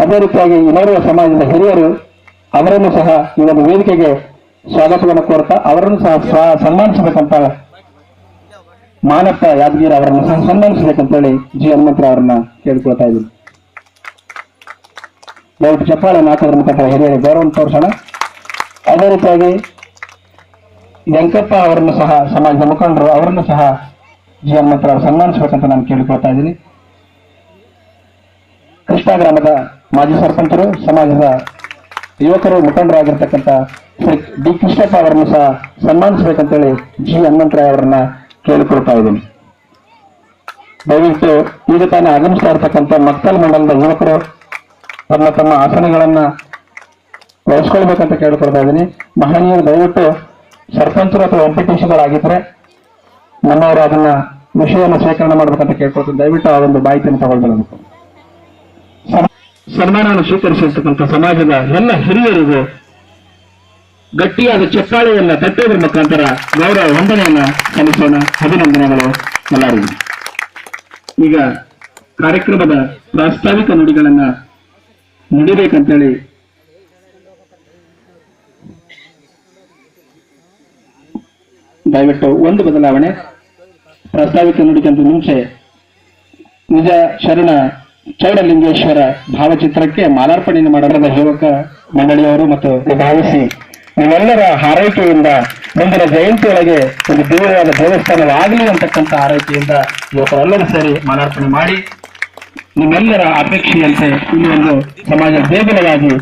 ಅದೇ ರೀತಿಯಾಗಿ ಇನ್ನೋರ್ವ ಸಮಾಜದ ಹಿರಿಯರು ಅವರನ್ನು ಸಹ ಈ ಒಂದು ವೇದಿಕೆಗೆ ಸ್ವಾಗತವನ್ನು ಕೋರ್ತಾ ಅವರನ್ನು ಸಹ ಸನ್ಮಾನಿಸಬೇಕಂತ ಮಾನಪ್ಪ ಯಾದಗಿರಿ ಅವರನ್ನು ಸಹ ಸನ್ಮಾನಿಸಬೇಕಂತೇಳಿ ಜಿ ಹನುಮಂತರಾವ್ ಅವರನ್ನ ಕೇಳ್ಕೊಳ್ತಾ ಇದ್ದೀನಿ. ದಯವಿಟ್ಟು ಚಪ್ಪಾಳೆ ಹಾಕೋದ್ರ ಮುಖಾಂತರ ಹಿರಿಯರಿಗೆ ಗೌರವ ತೋರಿಸೋಣ. ಅದೇ ರೀತಿಯಾಗಿ ವೆಂಕಪ್ಪ ಅವರನ್ನು ಸಹ ಸಮಾಜದ ಮುಖಂಡರು ಅವರನ್ನು ಸಹ ಜಿ ಹನುಮಂತರಾವ್ ಸನ್ಮಾನಿಸಬೇಕಂತ ನಾನು ಕೇಳಿಕೊಳ್ತಾ ಇದ್ದೀನಿ. ಕೃಷ್ಣ ಗ್ರಾಮದ ಮಾಜಿ ಸರ್ಪಂಚರು ಸಮಾಜದ ಯುವಕರು ಮುಖಂಡರಾಗಿರ್ತಕ್ಕಂಥ ಶ್ರೀ ಡಿ ಕೃಷ್ಣಪ್ಪ ಅವರನ್ನು ಸಹ ಸನ್ಮಾನಿಸಬೇಕಂತೇಳಿ ಜಿ ಹನುಮಂತರಾವ್ ಅವರನ್ನ ಕೇಳಿಕೊಳ್ತಾ ಇದ್ದೀನಿ. ದಯವಿಟ್ಟು ಈಗ ತಾನೇ ಆಗಮಿಸ್ತಾ ಇರತಕ್ಕಂಥ ಮಕ್ತಲ್ ಮಂಡಲದ ಯುವಕರು ತಮ್ಮ ಆಸನಗಳನ್ನ ವಹಿಸ್ಕೊಳ್ಬೇಕಂತ ಕೇಳಿಕೊಳ್ತಾ ಇದ್ದೀನಿ. ಮಹನೀಯರು ದಯವಿಟ್ಟು ಸರ್ಪಂಚರು ಅಥವಾ ಎಂಪಿಟಿಸಿಗಳಾಗಿದ್ರೆ ನಮ್ಮವರು ಅದನ್ನ ವಿಷಯವನ್ನು ಸ್ವೀಕರಣೆ ಮಾಡ್ಬೇಕಂತ ಕೇಳ್ಕೊಳ್ತೀನಿ. ದಯವಿಟ್ಟು ಆ ಒಂದು ಮಾಹಿತಿಯನ್ನು ತಗೊಳ್ಬೇಕು. ಸನ್ಮಾನವನ್ನು ಸ್ವೀಕರಿಸಿರ್ತಕ್ಕಂಥ ಸಮಾಜದ ಎಲ್ಲ ಹಿರಿಯರಿಗೂ ಗಟ್ಟಿಯಾದ ಚಪ್ಪಾಳೆಯನ್ನ ತಟ್ಟುವುದರ ಮುಖಾಂತರ ಗೌರವ ವಂದನೆಯನ್ನ ಸಲ್ಲಿಸೋಣ. ಅಭಿನಂದನೆಗಳು ಎಲ್ಲರಿಗೂ. ಈಗ ಕಾರ್ಯಕ್ರಮದ ಪ್ರಾಸ್ತಾವಿಕ ನುಡಿಗಳನ್ನ ನುಡಿಬೇಕಂತೇಳಿ ದಯವಿಟ್ಟು ಒಂದು ಬದಲಾವಣೆ. ಪ್ರಾಸ್ತಾವಿಕ ನುಡಿಗಿಂತ ಮುಂಚೆ ನಿಜ ಶರಣ ಚೌಡಲಿಂಗೇಶ್ವರ ಭಾವಚಿತ್ರಕ್ಕೆ ಮಾಲಾರ್ಪಣೆಯನ್ನು ಮಾಡಲಾದ ಯುವಕ ಮಂಡಳಿಯವರು ಮತ್ತು ಭಾವಿಸಿ ನೀವೆಲ್ಲರ ಹಾರೈಕೆಯಿಂದ ಮುಂದಿನ ಜಯಂತಿಯೊಳಗೆ ಒಂದು ದಿವ್ಯವಾದ ದೇವಸ್ಥಾನವಾಗಲಿ ಅಂತಕ್ಕಂಥ ಹಾರೈಕೆಯಿಂದ ಯುವಕರೆಲ್ಲರೂ ಸೇರಿ ಮಾಲಾರ್ಪಣೆ ಮಾಡಿ ನಿಮ್ಮೆಲ್ಲರ ಅಪೇಕ್ಷೆಯಂತೆ ಇಲ್ಲಿ ಒಂದು ಸಮಾಜ ದೇಗುಲವಾಗಿ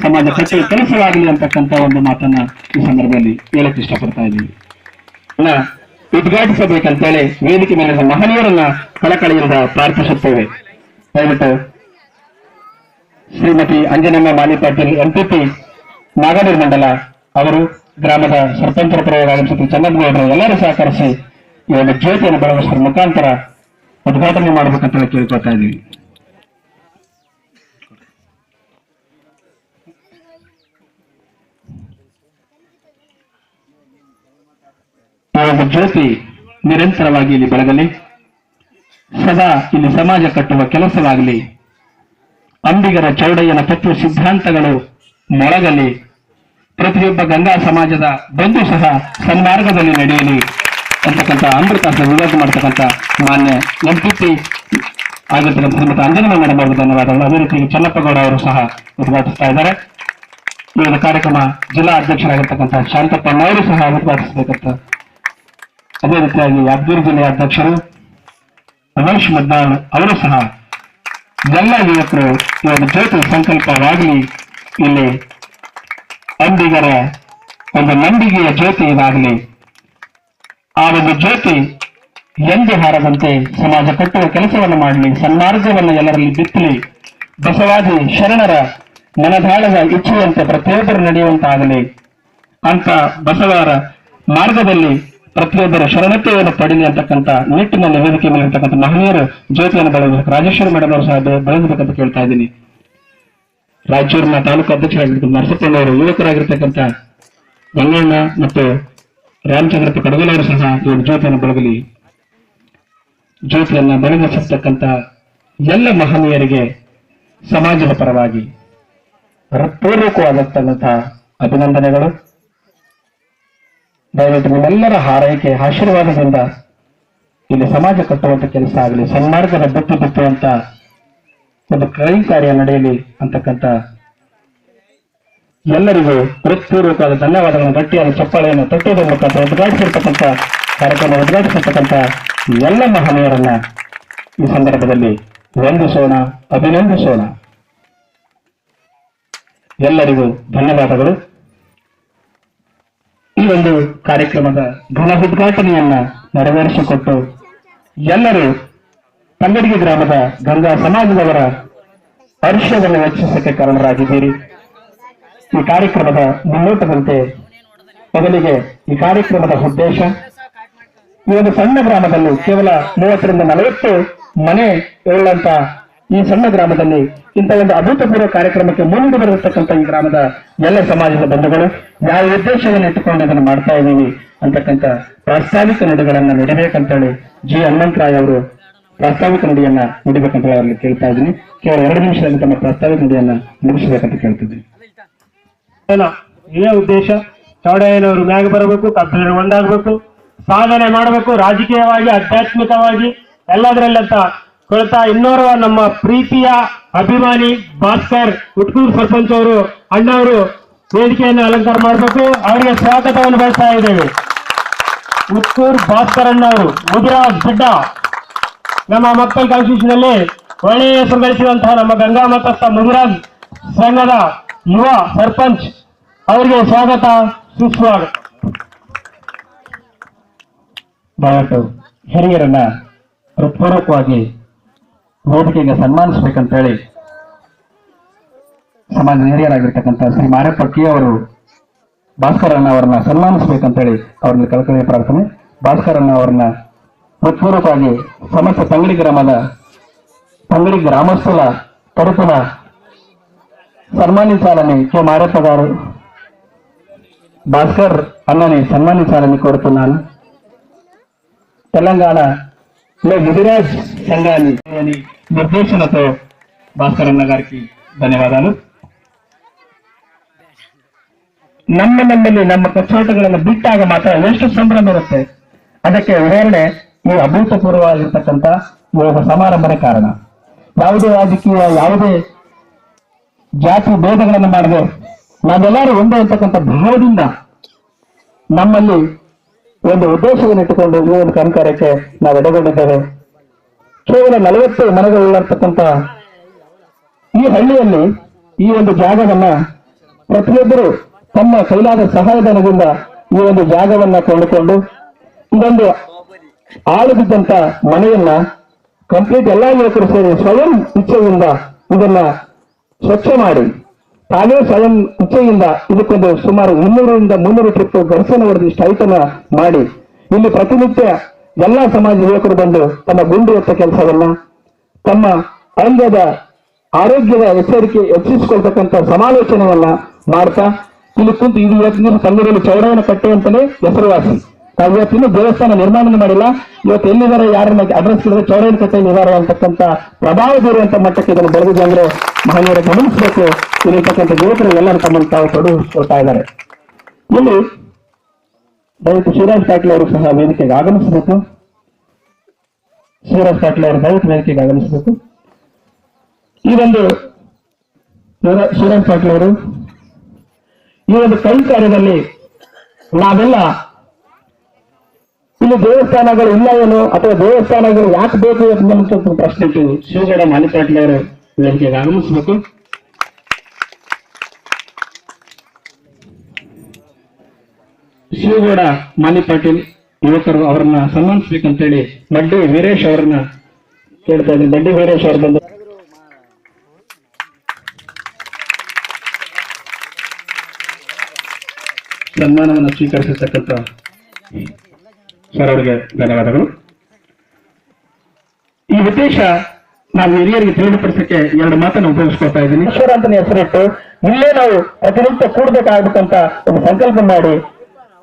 ಸಮಾಜ ಕಟ್ಟುವ ಕೆಲಸವಾಗಲಿ ಅಂತಕ್ಕಂಥ ಒಂದು ಮಾತನ್ನ ಈ ಸಂದರ್ಭದಲ್ಲಿ ಹೇಳಕ್ಕೆ ಇಷ್ಟಪಡ್ತಾ ಇದ್ದೀವಿ. ಉದ್ಘಾಟಿಸಬೇಕಂತೇಳಿ ವೇದಿಕೆ ಮೇಲಿನ ಮಹನೀಯರನ್ನ ಕಳಕಳಿಯಿಂದ ಪ್ರಾರ್ಥಿಸುತ್ತೇವೆ. ದಯವಿಟ್ಟು ಶ್ರೀಮತಿ ಅಂಜನಮ್ಮ ಮಾಲಿ ಪಾಟೀಲ್ ಎಂಪಿಪಿ ನಾಗನೂರು ಮಂಡಲ ಅವರು, ಗ್ರಾಮದ ಸರ್ಪಂಚರ ಪರವಾಗಿ ಆಗಮಿಸಿದ ಚನ್ನಗೌಡರು ಎಲ್ಲರೂ ಸಹಕರಿಸಿ ಈ ಒಂದು ಜ್ಯೋತಿಯನ್ನು ಬೆಳಗಿಸುವ ಮುಖಾಂತರ ಉದ್ಘಾಟನೆ ಮಾಡಬೇಕಂತ ಕೇಳ್ಕೊಳ್ತಾ ಇದ್ದೀವಿ. ಈ ಒಂದು ಜ್ಯೋತಿ ನಿರಂತರವಾಗಿ ಇಲ್ಲಿ ಬೆಳಗಲಿ, ಸದಾ ಇಲ್ಲಿ ಸಮಾಜ ಕಟ್ಟುವ ಕೆಲಸವಾಗಲಿ, ಅಂಬಿಗರ ಚೌಡಯ್ಯನ ತತ್ವ ಸಿದ್ಧಾಂತಗಳು ಮೊಳಗಲಿ, ಪ್ರತಿಯೊಬ್ಬ ಗಂಗಾ ಸಮಾಜದ ಬಂಧು ಸಹ ಸನ್ಮಾರ್ಗದಲ್ಲಿ ನಡೆಯಲಿ ಅಂತಕ್ಕಂಥ ಅಮೃತ ವಿವಾದ ಮಾಡತಕ್ಕಂಥ ಮಾನ್ಯ ಎಂಪಿಪಿ ಆಗಿರ್ತಕ್ಕಂಥ ಶ್ರೀಮತಿ ಅಂಜನಮ್ಮ ಮೇಡಮ್ ಅವರಿಗೆ ಧನ್ಯವಾದಗಳು. ಅದೇ ರೀತಿ ಚನ್ನಪ್ಪಗೌಡ ಅವರು ಸಹ ಉದ್ಘಾಟಿಸ್ತಾ ಇದ್ದಾರೆ. ಈ ಒಂದು ಕಾರ್ಯಕ್ರಮ ಜಿಲ್ಲಾ ಅಧ್ಯಕ್ಷರಾಗಿರ್ತಕ್ಕಂಥ ಶಾಂತಪ್ಪಣ್ಣ ಅವರು ಸಹ ಉದ್ಘಾಟಿಸಬೇಕಂತ. ಅದೇ ರೀತಿಯಾಗಿ ಯಾದಗಿರಿ ಜಿಲ್ಲೆಯ ಅಧ್ಯಕ್ಷರು ರಮೇಶ್ ಮದ್ನಾಳ್ ಅವರು ಸಹ ಎಲ್ಲ ಯುವಕರು ಈ ಒಂದು ಜ್ಯೋತಿ ಸಂಕಲ್ಪವಾಗಲಿ, ಇಲ್ಲಿ ಅಂಬಿಗರ ಒಂದು ನಂಬಿಕೆಯ ಜ್ಯೋತಿ ಇದಾಗಲಿ, ಆ ಒಂದು ಜ್ಯೋತಿ ಎಂದು ಹಾರದಂತೆ ಸಮಾಜ ಕಟ್ಟುವ ಕೆಲಸವನ್ನು ಮಾಡಲಿ, ಸನ್ಮಾರ್ಗವನ್ನು ಎಲ್ಲರಲ್ಲಿ ಬಿತ್ತಲಿ, ಬಸವಾದಿ ಶರಣರ ಮನದಾಳದ ಇಚ್ಛೆಯಂತೆ ಪ್ರತಿಯೊಬ್ಬರು ನಡೆಯುವಂತಾಗಲಿ, ಅಂತ ಬಸವರ ಮಾರ್ಗದಲ್ಲಿ ಪ್ರತಿಯೊಬ್ಬರ ಶರಣತೆಯನ್ನು ಪಡೀಲಿ ಅಂತಕ್ಕಂಥ ನಿಟ್ಟಿನಲ್ಲಿ ವೇದಿಕೆ ಮೇಲೆ ಇರ್ತಕ್ಕಂಥ ಮಹನೀಯರು ಜ್ಯೋತಿಯನ್ನು ಬೆಳೆಯಬೇಕು. ರಾಜೇಶ್ವರಿ ಮೇಡಮ್ ಅವರು ಸಹ ಬೆಳೆಸಬೇಕಂತ ಕೇಳ್ತಾ ಇದ್ದೀನಿ. ರಾಯಚೂರಿನ ತಾಲೂಕು ಅಧ್ಯಕ್ಷರಾಗಿರ್ತಕ್ಕಂಥ ನರಸಪ್ಪನವರು, ಯುವಕರಾಗಿರ್ತಕ್ಕಂಥ ಗಂಗಣ್ಣ ಮತ್ತು ರಾಮಚಂದ್ರಪ್ಪ ಕಡಗಲವರು ಸಹ ಈ ಜ್ಯೋತಿಯನ್ನು ಬೆಳಗಲಿ. ಜ್ಯೋತಿಯನ್ನ ಬೆಳಗಿಸತಕ್ಕಂಥ ಎಲ್ಲ ಮಹನೀಯರಿಗೆ ಸಮಾಜದ ಪರವಾಗಿ ಹೃತ್ಪೂರ್ವಕವಾದಂತಹ ಅಭಿನಂದನೆಗಳು. ದಯವಿಟ್ಟು ನಿಮ್ಮೆಲ್ಲರ ಹಾರೈಕೆ ಆಶೀರ್ವಾದದಿಂದ ಇಲ್ಲಿ ಸಮಾಜ ಕಟ್ಟುವಂತ ಕೆಲಸ ಆಗಲಿ, ಸನ್ಮಾರ್ಗದ ಬಿತ್ತುವಂತ ಒಂದು ಕೈ ಕಾರ್ಯ ನಡೆಯಲಿ ಅಂತಕ್ಕಂಥ ಎಲ್ಲರಿಗೂ ಹೃತ್ಪೂರ್ವಕವಾದ ಧನ್ಯವಾದಗಳನ್ನು ಗಟ್ಟಿಯಾದ ಚಪ್ಪಾಳೆಯನ್ನು ತಟ್ಟುವುದರ ಮುಖಾಂತರ ಉದ್ಘಾಟಿಸಿರ್ತಕ್ಕಂಥ ಕಾರ್ಯಕ್ರಮ ಉದ್ಘಾಟಿಸಿರ್ತಕ್ಕಂಥ ಎಲ್ಲ ಮಹನೀಯರನ್ನ ಈ ಸಂದರ್ಭದಲ್ಲಿ ವಂದಿಸೋಣ, ಅಭಿನಂದಿಸೋಣ. ಎಲ್ಲರಿಗೂ ಧನ್ಯವಾದಗಳು. ಈ ಒಂದು ಕಾರ್ಯಕ್ರಮದ ಘನ ಉದ್ಘಾಟನೆಯನ್ನ ನೆರವೇರಿಸಿಕೊಟ್ಟು ಎಲ್ಲರೂ ತಂಗಡಿಗೆ ಗ್ರಾಮದ ಗಂಗಾ ಸಮಾಜದವರ ಹರ್ಷವನ್ನು ಹೆಚ್ಚಿಸಕ್ಕೆ ಕಾರಣರಾಗಿದ್ದೀರಿ. ಈ ಕಾರ್ಯಕ್ರಮದ ಮುನ್ನೋಟದಂತೆ ಮೊದಲಿಗೆ ಈ ಕಾರ್ಯಕ್ರಮದ ಉದ್ದೇಶ, ಈ ಒಂದು ಸಣ್ಣ ಗ್ರಾಮದಲ್ಲಿ ಕೇವಲ 30 ರಿಂದ 40 ಮನೆ ಉಳ್ಳಂತ ಈ ಸಣ್ಣ ಗ್ರಾಮದಲ್ಲಿ ಇಂಥ ಒಂದು ಅಭೂತಪೂರ್ವ ಕಾರ್ಯಕ್ರಮಕ್ಕೆ ಮುಂದೆ ಬರತಕ್ಕಂಥ ಈ ಗ್ರಾಮದ ಎಲ್ಲ ಸಮಾಜದ ಬಂಧುಗಳು ಯಾವ ಉದ್ದೇಶವನ್ನು ಇಟ್ಟುಕೊಂಡು ಇದನ್ನು ಮಾಡ್ತಾ ಇದ್ದೀವಿ ಅಂತಕ್ಕಂಥ ಪ್ರಾಸ್ತಾವಿಕ ನುಡಿಗಳನ್ನ ನುಡಿಬೇಕಂತೇಳಿ ಜಿ ಹನುಮಂತರಾಯ್ ಅವರು ಪ್ರಾಸ್ತಾವಿಕ ನುಡಿಯನ್ನ ನುಡಿಬೇಕಂತ ಅವರಲ್ಲಿ ಕೇಳ್ತಾ ಇದ್ದೀನಿ. ಕೇವಲ 2 ನಿಮಿಷದಲ್ಲಿ ತಮ್ಮ ಪ್ರಾಸ್ತಾವಿಕ ನುಡಿಯನ್ನ ಮುಗಿಸಬೇಕಂತ ಕೇಳ್ತಿದ್ದೀನಿ. ಇದೇ ಉದ್ದೇಶ. ಚೌಡಯ್ಯನವರು ಮ್ಯಾಗ ಬರಬೇಕು, ಕಬ್ಬಿಣರು ಒಂದಾಗಬೇಕು, ಸಾಧನೆ ಮಾಡಬೇಕು, ರಾಜಕೀಯವಾಗಿ ಆಧ್ಯಾತ್ಮಿಕವಾಗಿ ಎಲ್ಲದರಲ್ಲಂತ ಕೊಳ್ತಾ ಇನ್ನೋರ್ವ ನಮ್ಮ ಪ್ರೀತಿಯ ಅಭಿಮಾನಿ ಭಾಸ್ಕರ್ ಉಟ್ಕೂರು ಸರ್ಪಂಚ್ ಅವರು ಅಣ್ಣವರು ವೇದಿಕೆಯನ್ನು ಅಲಂಕಾರ ಮಾಡಬೇಕು. ಅವರಿಗೆ ಸ್ವಾಗತವನ್ನು ಬಯಸ್ತಾ ಇದ್ದೇವೆ. ಉಟ್ಕೂರು ಭಾಸ್ಕರ್ ಅಣ್ಣವರು ಮುದಿರಾಜ್ ಬಿಡ್ಡ, ನಮ್ಮ ಮಕ್ಕಳ ಕಾನ್ಸ್ಟಿಟ್ಯೂಷನ್ ಅಲ್ಲಿ ಒಳ್ಳೆಯ ಹೆಸರು ಗಳಿಸಿದಂತಹ ನಮ್ಮ ಗಂಗಾ ಮತಸ್ಥ ಮುದಿರಾಜ್ ಸಂಘದ ಯುವ ಸರ್ಪಂಚ್ ಅವರಿಗೆ ಸ್ವಾಗತ, ಸುಸ್ವಾಗತ. ದಯವಿಟ್ಟು ಹಿರಿಯರನ್ನ ಹೃತ್ಪೂರ್ವಕವಾಗಿ ವೇದಿಕೆಗೆ ಸನ್ಮಾನಿಸಬೇಕಂತ ಹೇಳಿ ಸಮಾಜದ ಹಿರಿಯರಾಗಿರ್ತಕ್ಕಂಥ ಶ್ರೀ ಮಾರಪ್ಪ ಕೆ ಅವರು ಭಾಸ್ಕರಣ್ಣ ಅವರನ್ನ ಸನ್ಮಾನಿಸಬೇಕಂತೇಳಿ ಅವ್ರನ್ನ ಕಳಕಳಿಯ ಪ್ರಾರ್ಥನೆ. ಭಾಸ್ಕರಣ್ಣ ಅವರನ್ನ ಹೃತ್ಪೂರ್ವಕವಾಗಿ ಸಮಸ್ತ ತಂಗಡಿ ಗ್ರಾಮಸ್ಥರ ತರಫುನ సన్మానించాలని కె మారప్ప గారు భాస్కర్ అన్నని సన్మానించాలని కోరుతున్నాను. తెలంగాణలో ముదిరాజ్ సంఘాన్ని నిర్దేశనతో భాస్కర్ అన్న గారికి ధన్యవాదాలు. ನಮ್ಮಲ್ಲಿ ನಮ್ಮ ಕಚ್ಚಾಟಗಳನ್ನು ಬಿಟ್ಟಾಗ ಮಾತ್ರ ಎಷ್ಟು ಸಂಭ್ರಮ ಇರುತ್ತೆ. ಅದಕ್ಕೆ ಉದಾಹರಣೆ ಈ ಅಭೂತಪೂರ್ವವಾಗಿರ್ತಕ್ಕಂಥ ಈ ಒಂದು ಸಮಾರಂಭದ ಕಾರಣ. ಯಾವುದೇ ರಾಜಕೀಯ, ಯಾವುದೇ ಜಾತಿ ಭೇದಗಳನ್ನು ಮಾಡದೆ ನಾವೆಲ್ಲರೂ ಒಂದೇ ಅಂತಕ್ಕಂಥ ಭಾವದಿಂದ ನಮ್ಮಲ್ಲಿ ಒಂದು ಉದ್ದೇಶವನ್ನು ಇಟ್ಟುಕೊಂಡು ಈ ಒಂದು ಕಾರ್ಯಕ್ಕೆ ನಾವು ಎಡೆಗೊಂಡಿದ್ದೇವೆ. ಕೇವಲ 40 ಮನೆಗಳಿರ್ತಕ್ಕಂಥ ಈ ಹಳ್ಳಿಯಲ್ಲಿ ಈ ಒಂದು ಜಾಗವನ್ನ ಪ್ರತಿಯೊಬ್ಬರು ತಮ್ಮ ಕೈಲಾದ ಸಹಾಯಧನದಿಂದ ಈ ಒಂದು ಜಾಗವನ್ನ ಕೊಂಡುಕೊಂಡು ಇದೊಂದು ಆಳು ಬಿದ್ದಂತ ಮನೆಯನ್ನ ಕಂಪ್ಲೀಟ್ ಎಲ್ಲಾ ಯುವಕರು ಸೇರಿ ಸ್ವಯಂ ಇಚ್ಛೆಯಿಂದ ಇದನ್ನ ಸ್ವಚ್ಛ ಮಾಡಿ ತಾವೇ ಸ್ವಯಂ ಇಚ್ಛೆಯಿಂದ ಇದಕ್ಕೊಂದು ಸುಮಾರು 200ರಿಂದ 300 ಟ್ರಿಪ್ ಘರ್ಷಣ ಹೊಡೆದು ಸ್ಟೈಟನ್ನ ಮಾಡಿ ಇಲ್ಲಿ ಪ್ರತಿನಿತ್ಯ ಎಲ್ಲಾ ಸಮಾಜ ಯುವಕರು ಬಂದು ತಮ್ಮ ಗುಂಡು ಎತ್ತ ಕೆಲಸವನ್ನ, ತಮ್ಮ ಅಂಗದ ಆರೋಗ್ಯದ ಹೆಚ್ಚಿಸಿಕೊಳ್ತಕ್ಕಂಥ ಸಮಾಲೋಚನೆಯನ್ನ ಮಾಡ್ತಾ ಇಲ್ಲಿ ಕುಂತು ಇದು ಇವತ್ತಿನ ತಂಗಡಿಯಲ್ಲಿ ಚೌಡವನ ಕಟ್ಟೆ ಅಂತಲೇ ಹೆಸರುವಾಸಿ. ನಾವು ಇವತ್ತಿನ ದೇವಸ್ಥಾನ ನಿರ್ಮಾಣ ಮಾಡಿಲ್ಲ. ಇವತ್ತು ಎಲ್ಲಿದ್ದಾರೆ ಯಾರನ್ನ ಅಡ್ರೆಸ್ ಕೇಳಿದ್ರೆ ಚೌಡವನ ಕಟ್ಟೆಯಲ್ಲಿ ಇದ್ದಾರೆ ಅಂತಕ್ಕಂಥ ಪ್ರಭಾವ ಬೀರುವಂತ ಮಟ್ಟಕ್ಕೆ ಇದನ್ನು ಬೆಳೆದಿದೆ ಅಂದ್ರೆ ಮಹನೀಯರ ಗಮನಿಸಬೇಕು. ಇಲ್ಲಿರ್ತಕ್ಕಂಥ ಯುವಕರು ಎಲ್ಲರೂ ತಮ್ಮನ್ನು ತಾವು ತೊಡಗಿಸ್ಕೊಳ್ತಾ ಇದ್ದಾರೆ. ಇಲ್ಲಿ ದಯವಿಟ್ಟು ಶಿವರಾಜ್ ಪಾಟೀಲ್ ಅವರು ಸಹ ವೇದಿಕೆಗೆ ಆಗಮಿಸಬೇಕು. ಶಿವರಾಜ್ ಪಾಟೀಲ್ ಅವರು ದಯವಿಟ್ಟು ವೇದಿಕೆಗೆ ಆಗಮಿಸಬೇಕು. ಈ ಒಂದು ಶಿವರಾಜ್ ಪಾಟೀಲ್ ಅವರು ಈ ಒಂದು ಕೈ ಕಾರ್ಯದಲ್ಲಿ ನಾವೆಲ್ಲ ಇಲ್ಲಿ ದೇವಸ್ಥಾನಗಳು ಇಲ್ಲ ಏನು ಅಥವಾ ದೇವಸ್ಥಾನಗಳು ಯಾಕೆ ಬೇಕು ಅಂತ ಪ್ರಶ್ನೆ ಇಟ್ಟು ಶಿವಗೌಡ ಮಾಲಿಪಾಟೀಲ್ ಅವರು ವೇದಿಕೆಗೆ ಆಗಮಿಸಬೇಕು. ಶಿವಗೌಡ ಮಾಲಿಪಾಟೀಲ್ ಯುವಕರು ಅವರನ್ನ ಸನ್ಮಾನಿಸಬೇಕಂತೇಳಿ ಮಡ್ಡಿ ವೀರೇಶ್ ಅವರನ್ನ ಕೇಳ್ತಾ ಇದ್ದೀನಿ. ಮಡ್ಡಿ ವೀರೇಶ್ ಅವರು ಬಂದು ಸನ್ಮಾನವನ್ನು ಸ್ವೀಕರಿಸಿರ್ತಕ್ಕಂಥ ಸರ್ ಅವರಿಗೆ ಧನ್ಯವಾದಗಳು. ಈ ಉದ್ದೇಶ ನಾವು ಹಿರಿಯರಿಗೆ ತಿಳಿದುಪಡಿಸಕ್ಕೆ 2 ಮಾತನ್ನು ಉಪಯೋಗಿಸ್ಕೊಳ್ತಾ ಇದ್ದೀನಿ. ಈಶ್ವರ ಅಂತನೇ ಹೆಸರಿಟ್ಟು ಇಲ್ಲೇ ನಾವು ಪ್ರತಿನಿತ್ಯ ಕೂಡಬೇಕಾಗಬೇಕಂತ ಒಂದು ಸಂಕಲ್ಪ ಮಾಡಿ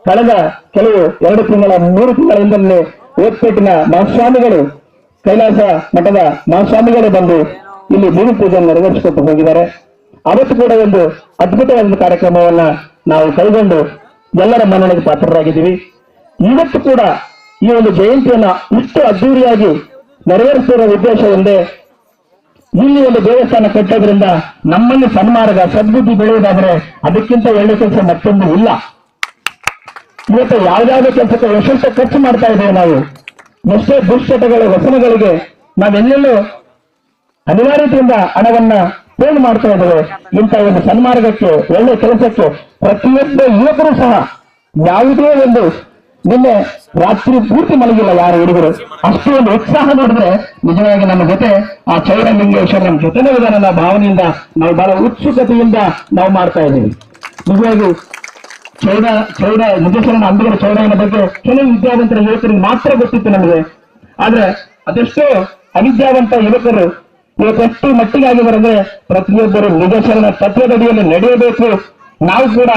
ಕಳೆದ ಕೆಲವು 2 ತಿಂಗಳ 3 ತಿಂಗಳಿಂದಲೇ ಓದ್ಪೇಟಿನ ಮಹಾಸ್ವಾಮಿಗಳು, ಕೈಲಾಸ ಮಠದ ಮಹಾಸ್ವಾಮಿಗಳು ಬಂದು ಇಲ್ಲಿ ಭೂಮಿ ಪೂಜೆಯನ್ನು ನೆರವೇರಿಸಿಕೊಟ್ಟು ಹೋಗಿದ್ದಾರೆ. ಅವತ್ತು ಕೂಡ ಒಂದು ಅದ್ಭುತವಾದ ಕಾರ್ಯಕ್ರಮವನ್ನ ನಾವು ಕೈಗೊಂಡು ಎಲ್ಲರ ಮನ್ನಣೆಗೆ ಪಾತ್ರರಾಗಿದ್ದೀವಿ. ಇವತ್ತು ಕೂಡ ಈ ಒಂದು ಜಯಂತಿಯನ್ನ ಇಷ್ಟು ಅದ್ದೂರಿಯಾಗಿ ನೆರವೇರಿಸಿರುವ ಉದ್ದೇಶ ಒಂದೇ, ಇಲ್ಲಿ ಒಂದು ದೇವಸ್ಥಾನ ಕಟ್ಟೋದ್ರಿಂದ ನಮ್ಮಲ್ಲಿ ಸನ್ಮಾರ್ಗ ಸದ್ಬುದ್ಧಿ ಬೆಳೆಯುವುದಾದ್ರೆ ಅದಕ್ಕಿಂತ ಒಳ್ಳೆ ಕೆಲಸ ಮತ್ತೊಂದು ಇಲ್ಲ. ಇವತ್ತು ಯಾವ್ದಾವುದೇ ಕೆಲಸಕ್ಕೆ ಎಷ್ಟು ಖರ್ಚು ಮಾಡ್ತಾ ಇದ್ದೇವೆ ನಾವು, ಎಷ್ಟೇ ದುಶ್ಚಟಗಳ ವ್ಯಸನಗಳಿಗೆ ನಾವೆಲ್ಲೆಲ್ಲೂ ಅನಿವಾರ್ಯತೆಯಿಂದ ಹಣವನ್ನ ಪೇನ್ ಮಾಡ್ತಾ ಇದ್ದೇವೆ. ಇಂಥ ಒಂದು ಸನ್ಮಾರ್ಗಕ್ಕೆ, ಒಳ್ಳೆ ಕೆಲಸಕ್ಕೆ ಪ್ರತಿಯೊಬ್ಬ ಯುವಕರು ಸಹ ಯಾವುದೇ ಒಂದು ನಿನ್ನೆ ರಾತ್ರಿ ಪೂರ್ತಿ ಮಲಗಿಲ್ಲ ಯಾರು ಹುಡುಗರು. ಅಷ್ಟು ಒಂದು ಉತ್ಸಾಹ ನೋಡಿದ್ರೆ ನಿಜವಾಗಿ ನಮ್ಮ ಜೊತೆ ಆ ಚೌಡಲಿಂಗೇಶ್ವರ ನಮ್ಮ ಜೊತೆನೇ ಇದ್ದಾನೆ ಅನ್ನೋ ಭಾವನೆಯಿಂದ ನಾವು ಬಹಳ ಉತ್ಸುಕತೆಯಿಂದ ನಾವು ಮಾಡ್ತಾ ಇದ್ದೀವಿ. ನಿಜವಾಗಿ ಚೌಡ ನಿಜೇಶ್ವರನ ಅಂಬಿಗರ ಚೌಡಯ್ಯನ ಬಗ್ಗೆ ಕೆಲವು ವಿದ್ಯಾವಂತರ ಯುವಕರಿಗೆ ಮಾತ್ರ ಗೊತ್ತಿತ್ತು ನಮಗೆ. ಆದ್ರೆ ಅದೆಷ್ಟೋ ಅವಿದ್ಯಾವಂತ ಯುವಕರು ಇವತ್ತೆಷ್ಟು ಮಟ್ಟಿಗಾಗಿದ್ದಾರೆ. ಪ್ರತಿಯೊಬ್ಬರು ನಿಜೇಶ್ವರನ ತತ್ವದಡಿಯಲ್ಲಿ ನಡೆಯಬೇಕು. ನಾವು ಕೂಡ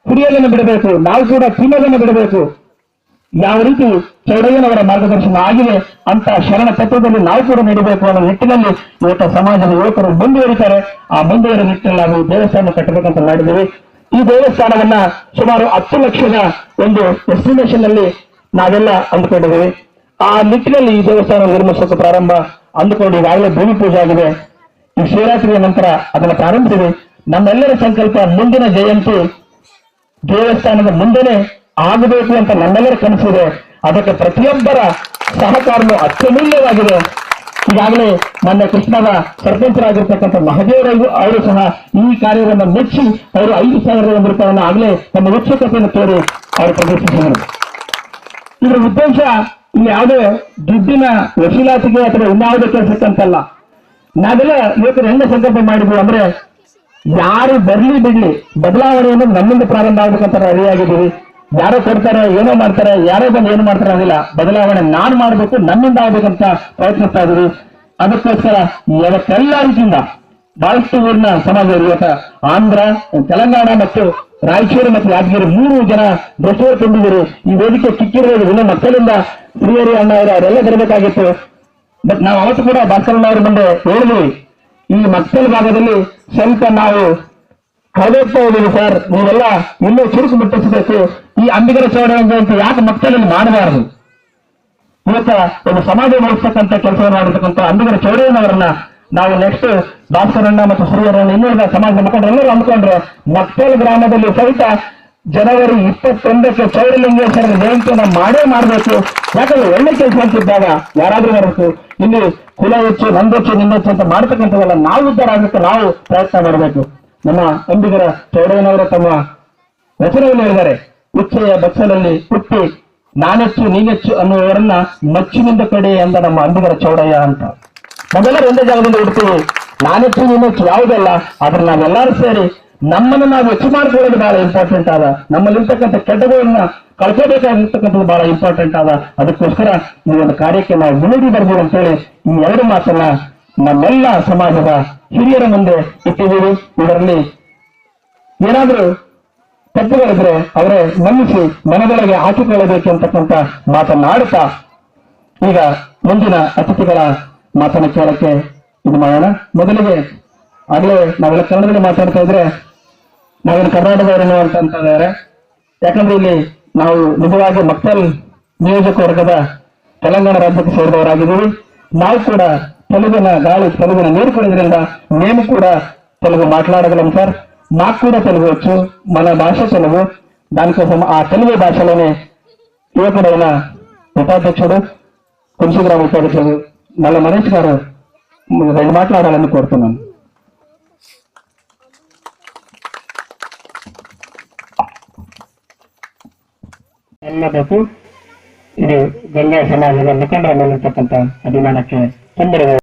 ಕುಡಿಯೋದನ್ನು ಬಿಡಬೇಕು, ನಾವು ಕೂಡ ತಿನ್ನೋದನ್ನು ಬಿಡಬೇಕು. ಯಾವ ರೀತಿ ಚೌಡಯ್ಯನವರ ಮಾರ್ಗದರ್ಶನ ಆಗಿದೆ ಅಂತ ಶರಣ ತತ್ವದಲ್ಲಿ ನಾವು ಕೂಡ ನಡೀಬೇಕು ಅನ್ನೋ ನಿಟ್ಟಿನಲ್ಲಿ ಇವತ್ತು ಸಮಾಜದ ಯುವಕರು ಮುಂದುವರಿತಾರೆ. ಆ ಮುಂದುವರಿದ ನಿಟ್ಟಿನಲ್ಲಿ ನಾವು ದೇವಸ್ಥಾನ ಕಟ್ಟಬೇಕಂತ ಮಾಡಿದ್ದೀವಿ. ಈ ದೇವಸ್ಥಾನವನ್ನ ಸುಮಾರು 10 ಲಕ್ಷದ ಒಂದು ಎಸ್ಟಿಮೇಷನ್ ನಲ್ಲಿ ನಾವೆಲ್ಲ ಅಂದುಕೊಂಡಿದ್ದೀವಿ. ಆ ನಿಟ್ಟಿನಲ್ಲಿ ಈ ದೇವಸ್ಥಾನ ನಿರ್ಮಿಸೋಕೆ ಪ್ರಾರಂಭ ಅಂದುಕೊಂಡು ಈಗಾಗಲೇ ಭೂಮಿ ಪೂಜೆ ಆಗಿದೆ. ಈ ಶಿವರಾತ್ರಿಯ ನಂತರ ಅದನ್ನು ಪ್ರಾರಂಭಿಸಿದೆ. ನಮ್ಮೆಲ್ಲರ ಸಂಕಲ್ಪ ಮುಂದಿನ ಜಯಂತಿ ದೇವಸ್ಥಾನದ ಮುಂದೆನೆ ಆಗಬೇಕು ಅಂತ ನಮ್ಮೆಲ್ಲರ ಕನಸಿದೆ. ಅದಕ್ಕೆ ಪ್ರತಿಯೊಬ್ಬರ ಸಹಕಾರವು ಅತ್ಯಮೂಲ್ಯವಾಗಿದೆ. ಈಗಾಗಲೇ ಮೊನ್ನೆ ಕೃಷ್ಣದ ಸರ್ಪಂಚರಾಗಿರ್ತಕ್ಕಂಥ ಮಹದೇವರಾಯರು ಅವರು ಸಹ ಈ ಕಾರ್ಯವನ್ನು ಮೆಚ್ಚಿ ಅವರು 5,000 ರೂಪಾಯಿಯನ್ನು ಆಗಲೇ ತಮ್ಮ ಉತ್ಸುಕತೆಯನ್ನು ತೋರಿ ಅವರು ಪ್ರದರ್ಶಿಸಿದರು. ಇದರ ಉದ್ದೇಶ ಇಲ್ಲಿ ಯಾವುದೇ ದುಡ್ಡಿನ ವಸೂಲಾತಿಗೆ ಅಥವಾ ಇನ್ಯಾವುದೇ ಕೆಲಸಕ್ಕಂತಲ್ಲ. ನಾವೆಲ್ಲ ಯುವಕರು ಹೆಂಗ ಸಂಕಲ್ಪ ಮಾಡಿದ್ವಿ ಅಂದ್ರೆ ಯಾರು ಬರ್ಲಿ ಬಿಡ್ಲಿ ಬದಲಾವಣೆ ಅನ್ನೋದು ನಮ್ಮಿಂದ ಪ್ರಾರಂಭ ಆಗ್ಬೇಕಂತ ರೆಡಿ ಆಗಿದ್ದೀವಿ. ಯಾರೋ ಕೊಡ್ತಾರೆ, ಏನೋ ಮಾಡ್ತಾರೆ, ಯಾರೋ ಬಂದು ಏನು ಮಾಡ್ತಾರೆ ಅನ್ನಿಲ್ಲ. ಬದಲಾವಣೆ ನಾನ್ ಮಾಡ್ಬೇಕು, ನನ್ನಿಂದ ಆಗ್ಬೇಕಂತ ಪ್ರಯತ್ನಿಸ್ತಾ ಇದೀವಿ. ಅದಕ್ಕೋಸ್ಕರ ಇವತ್ತೆಲ್ಲ ರೀತಿಯಿಂದ ಬಹಳಷ್ಟು ಊರಿನ ಸಮಾಜ ಇವತ್ತ ಆಂಧ್ರ, ತೆಲಂಗಾಣ ಮತ್ತು ರಾಯಚೂರು ಮತ್ತು ಯಾದಗಿರಿ 3 ಜನ ಡ್ರೆಸ್ವರ್ ತುಂಬಿದಿರಿ. ಈ ವೇದಿಕೆ ಕಿಕ್ಕಿರೋದು ಇನ್ನು ಮಕ್ಕಳಿಂದ ಶ್ರೀಹರಿ ಅಣ್ಣ ಅವರೆಲ್ಲ ಬರಬೇಕಾಗಿತ್ತು. ಬಟ್ ನಾವು ಅವತ್ತು ಕೂಡ ಭಾಸ್ಕರಣ್ಣ ಅವ್ರ ಮುಂದೆ ಹೇಳಿದ್ವಿ, ಈ ಮಕ್ಕಳ ಭಾಗದಲ್ಲಿ ಸ್ವಲ್ಪ ನಾವು ಕಳೆದೋಗ್ತಾ ಇದೀವಿ ಸರ್, ನೀವೆಲ್ಲ ಇನ್ನೂ ಚುರುಕು ಮುಟ್ಟಿಸಬೇಕು. ಈ ಅಂಬಿಗರ ಚೌಡಯ್ಯ ಜಯಂತಿ ಯಾಕೆ ಮಕ್ಕಳಲ್ಲಿ ಮಾಡಬಾರದು? ಇವತ್ತ ಒಂದು ಸಮಾಜ ಮೂಡಿಸ್ತಕ್ಕಂಥ ಕೆಲಸವನ್ನು ಮಾಡಿರ್ತಕ್ಕಂಥ ಅಂಬಿಗರ ಚೌಡಯ್ಯನವರನ್ನ ನಾವು ನೆಕ್ಸ್ಟ್ ಭಾಸ್ಕರಣ್ಣ ಮತ್ತು ಶ್ರೀಹರಣ್ಣ ಇನ್ನುಳಿದ ಸಮಾಜದ ಮುಖಂಡರೆಲ್ಲರೂ ಅಂದ್ಕೊಂಡ್ರೆ ಮಕ್ಕಳ ಗ್ರಾಮದಲ್ಲಿ ಸಹಿತ ಜನವರಿ 21ಕ್ಕೆ ಚೌಡಲಿಂಗೇಶ್ವರರ ಜಯಂತಿಯನ್ನ ಮಾಡಬೇಕು. ಯಾಕಂದ್ರೆ ಒಳ್ಳೆ ಕೆಲಸ ಅಂತಿದ್ದಾಗ ಯಾರಾದ್ರೂ ಬರಬೇಕು. ಇಲ್ಲಿ ಕುಲ ಹೆಚ್ಚು, ನಂದೊಚ್ಚು, ನಿಂದೊಚ್ಚು ಅಂತ ಮಾಡ್ತಕ್ಕಂಥದ್ದೆಲ್ಲ ನಾವು ಉದ್ಧಾರ ಆಗಕ್ಕೆ ನಾವು ಪ್ರಯತ್ನ ಮಾಡಬೇಕು. ನಮ್ಮ ಅಂಬಿಗರ ಚೌಡಯ್ಯನವರು ತಮ್ಮ ವಚನವನ್ನು ಹೇಳಿದ್ದಾರೆ, ಉಚ್ಚೆಯ ಬಚ್ಚಲಲ್ಲಿ ಹುಟ್ಟಿ ನಾನೆಚ್ಚು ನೀನೆಚ್ಚು ಅನ್ನುವವರನ್ನ ಮಚ್ಚಿನಿಂದ ಕಡೆ ಎಂದ ನಮ್ಮ ಅಂಬಿಗರ ಚೌಡಯ್ಯ ಅಂತ. ನಾವೆಲ್ಲರೂ ಒಂದೇ ಜಾಗದಲ್ಲಿ ಹುಡ್ತೀವಿ, ನಾನೆಚ್ಚು ನೀನೆಚ್ಚು ಯಾವುದಲ್ಲ, ಆದ್ರೆ ನಾವೆಲ್ಲರೂ ಸೇರಿ ನಮ್ಮನ್ನು ನಾವು ಹೆಚ್ಚು ಮಾಡ್ಕೊಳ್ಳೋದು ಬಹಳ ಇಂಪಾರ್ಟೆಂಟ್ ಆದ. ನಮ್ಮಲ್ಲಿರ್ತಕ್ಕಂಥ ಕೆಟ್ಟಗಳನ್ನ ಕಳ್ಕೋಬೇಕಾಗಿರ್ತಕ್ಕಂಥದ್ದು ಬಹಳ ಇಂಪಾರ್ಟೆಂಟ್ ಆದ. ಅದಕ್ಕೋಸ್ಕರ ಈ ಒಂದು ಕಾರ್ಯಕ್ಕೆ ನಾವು ವಿನಂತಿ ಬರ್ಬೋದು ಅಂತೇಳಿ ಈ 2 ಮಾತನ್ನ ನಮ್ಮೆಲ್ಲ ಸಮಾಜದ ಹಿರಿಯರ ಮುಂದೆ ಇಟ್ಟಿದ್ದೀವಿ. ಇದರಲ್ಲಿ ಏನಾದ್ರೂ ತಪ್ಪುಗಳಿದ್ರೆ ಅವರೇ ಮನ್ನಿಸಿ ಮನದೊಳಗೆ ಹಾಕಿಕೊಳ್ಳಬೇಕು ಅಂತಕ್ಕಂಥ ಮಾತನ್ನಾಡುತ್ತಾ ಈಗ ಮುಂದಿನ ಅತಿಥಿಗಳ ಮಾತನ್ನು ಕೇಳಕ್ಕೆ ಇದು ಮಾಡೋಣ. ಮೊದಲಿಗೆ ಆಗಲೇ ನಾವೆಲ್ಲ ಕನ್ನಡದಲ್ಲಿ ಮಾತಾಡ್ತಾ ಇದ್ರೆ ನಾವೇನು ಕರ್ನಾಟಕದವರೇನು ಅಂತಂತಾರೆ. ಯಾಕಂದ್ರೆ ಇಲ್ಲಿ ನಾವು ನಿಜವಾಗಿ ಮಕ್ಕಳ ನಿಯೋಜಕ ವರ್ಗದ ತೆಲಂಗಾಣ ರಾಜ್ಯಕ್ಕೆ ಸೇರಿದವರಾಗಿದ್ದೀವಿ. ನಾವು ಕೂಡ తెలుగున గాలి తెలుగున నీరు కుడిద్ರಿಂದ మేము కూడా తెలుగు మాట్లాడగలం సార్. మాకు కూడా తెలుగు వచ్చు, మన భాష తెలుగు. దానికోసం ఆ తెలుగు భాషలోనే యువకుడైన ఉపాధ్యక్షుడు కుంసిగ్రామ ఉపాధ్యక్షుడు నల్ల మనీష్ గారు 2 మాట్లాడాలని కోరుతున్నాను. ಎಲ್ಲದಕ್ಕೂ ಇದು ಗಂಗಾ ಸಮಾಜದ ಮುಖಂಡರ ಮೇಲಿರ್ತಕ್ಕಂಥ ಅಭಿಮಾನಕ್ಕೆ ತುಂಬಿರುವ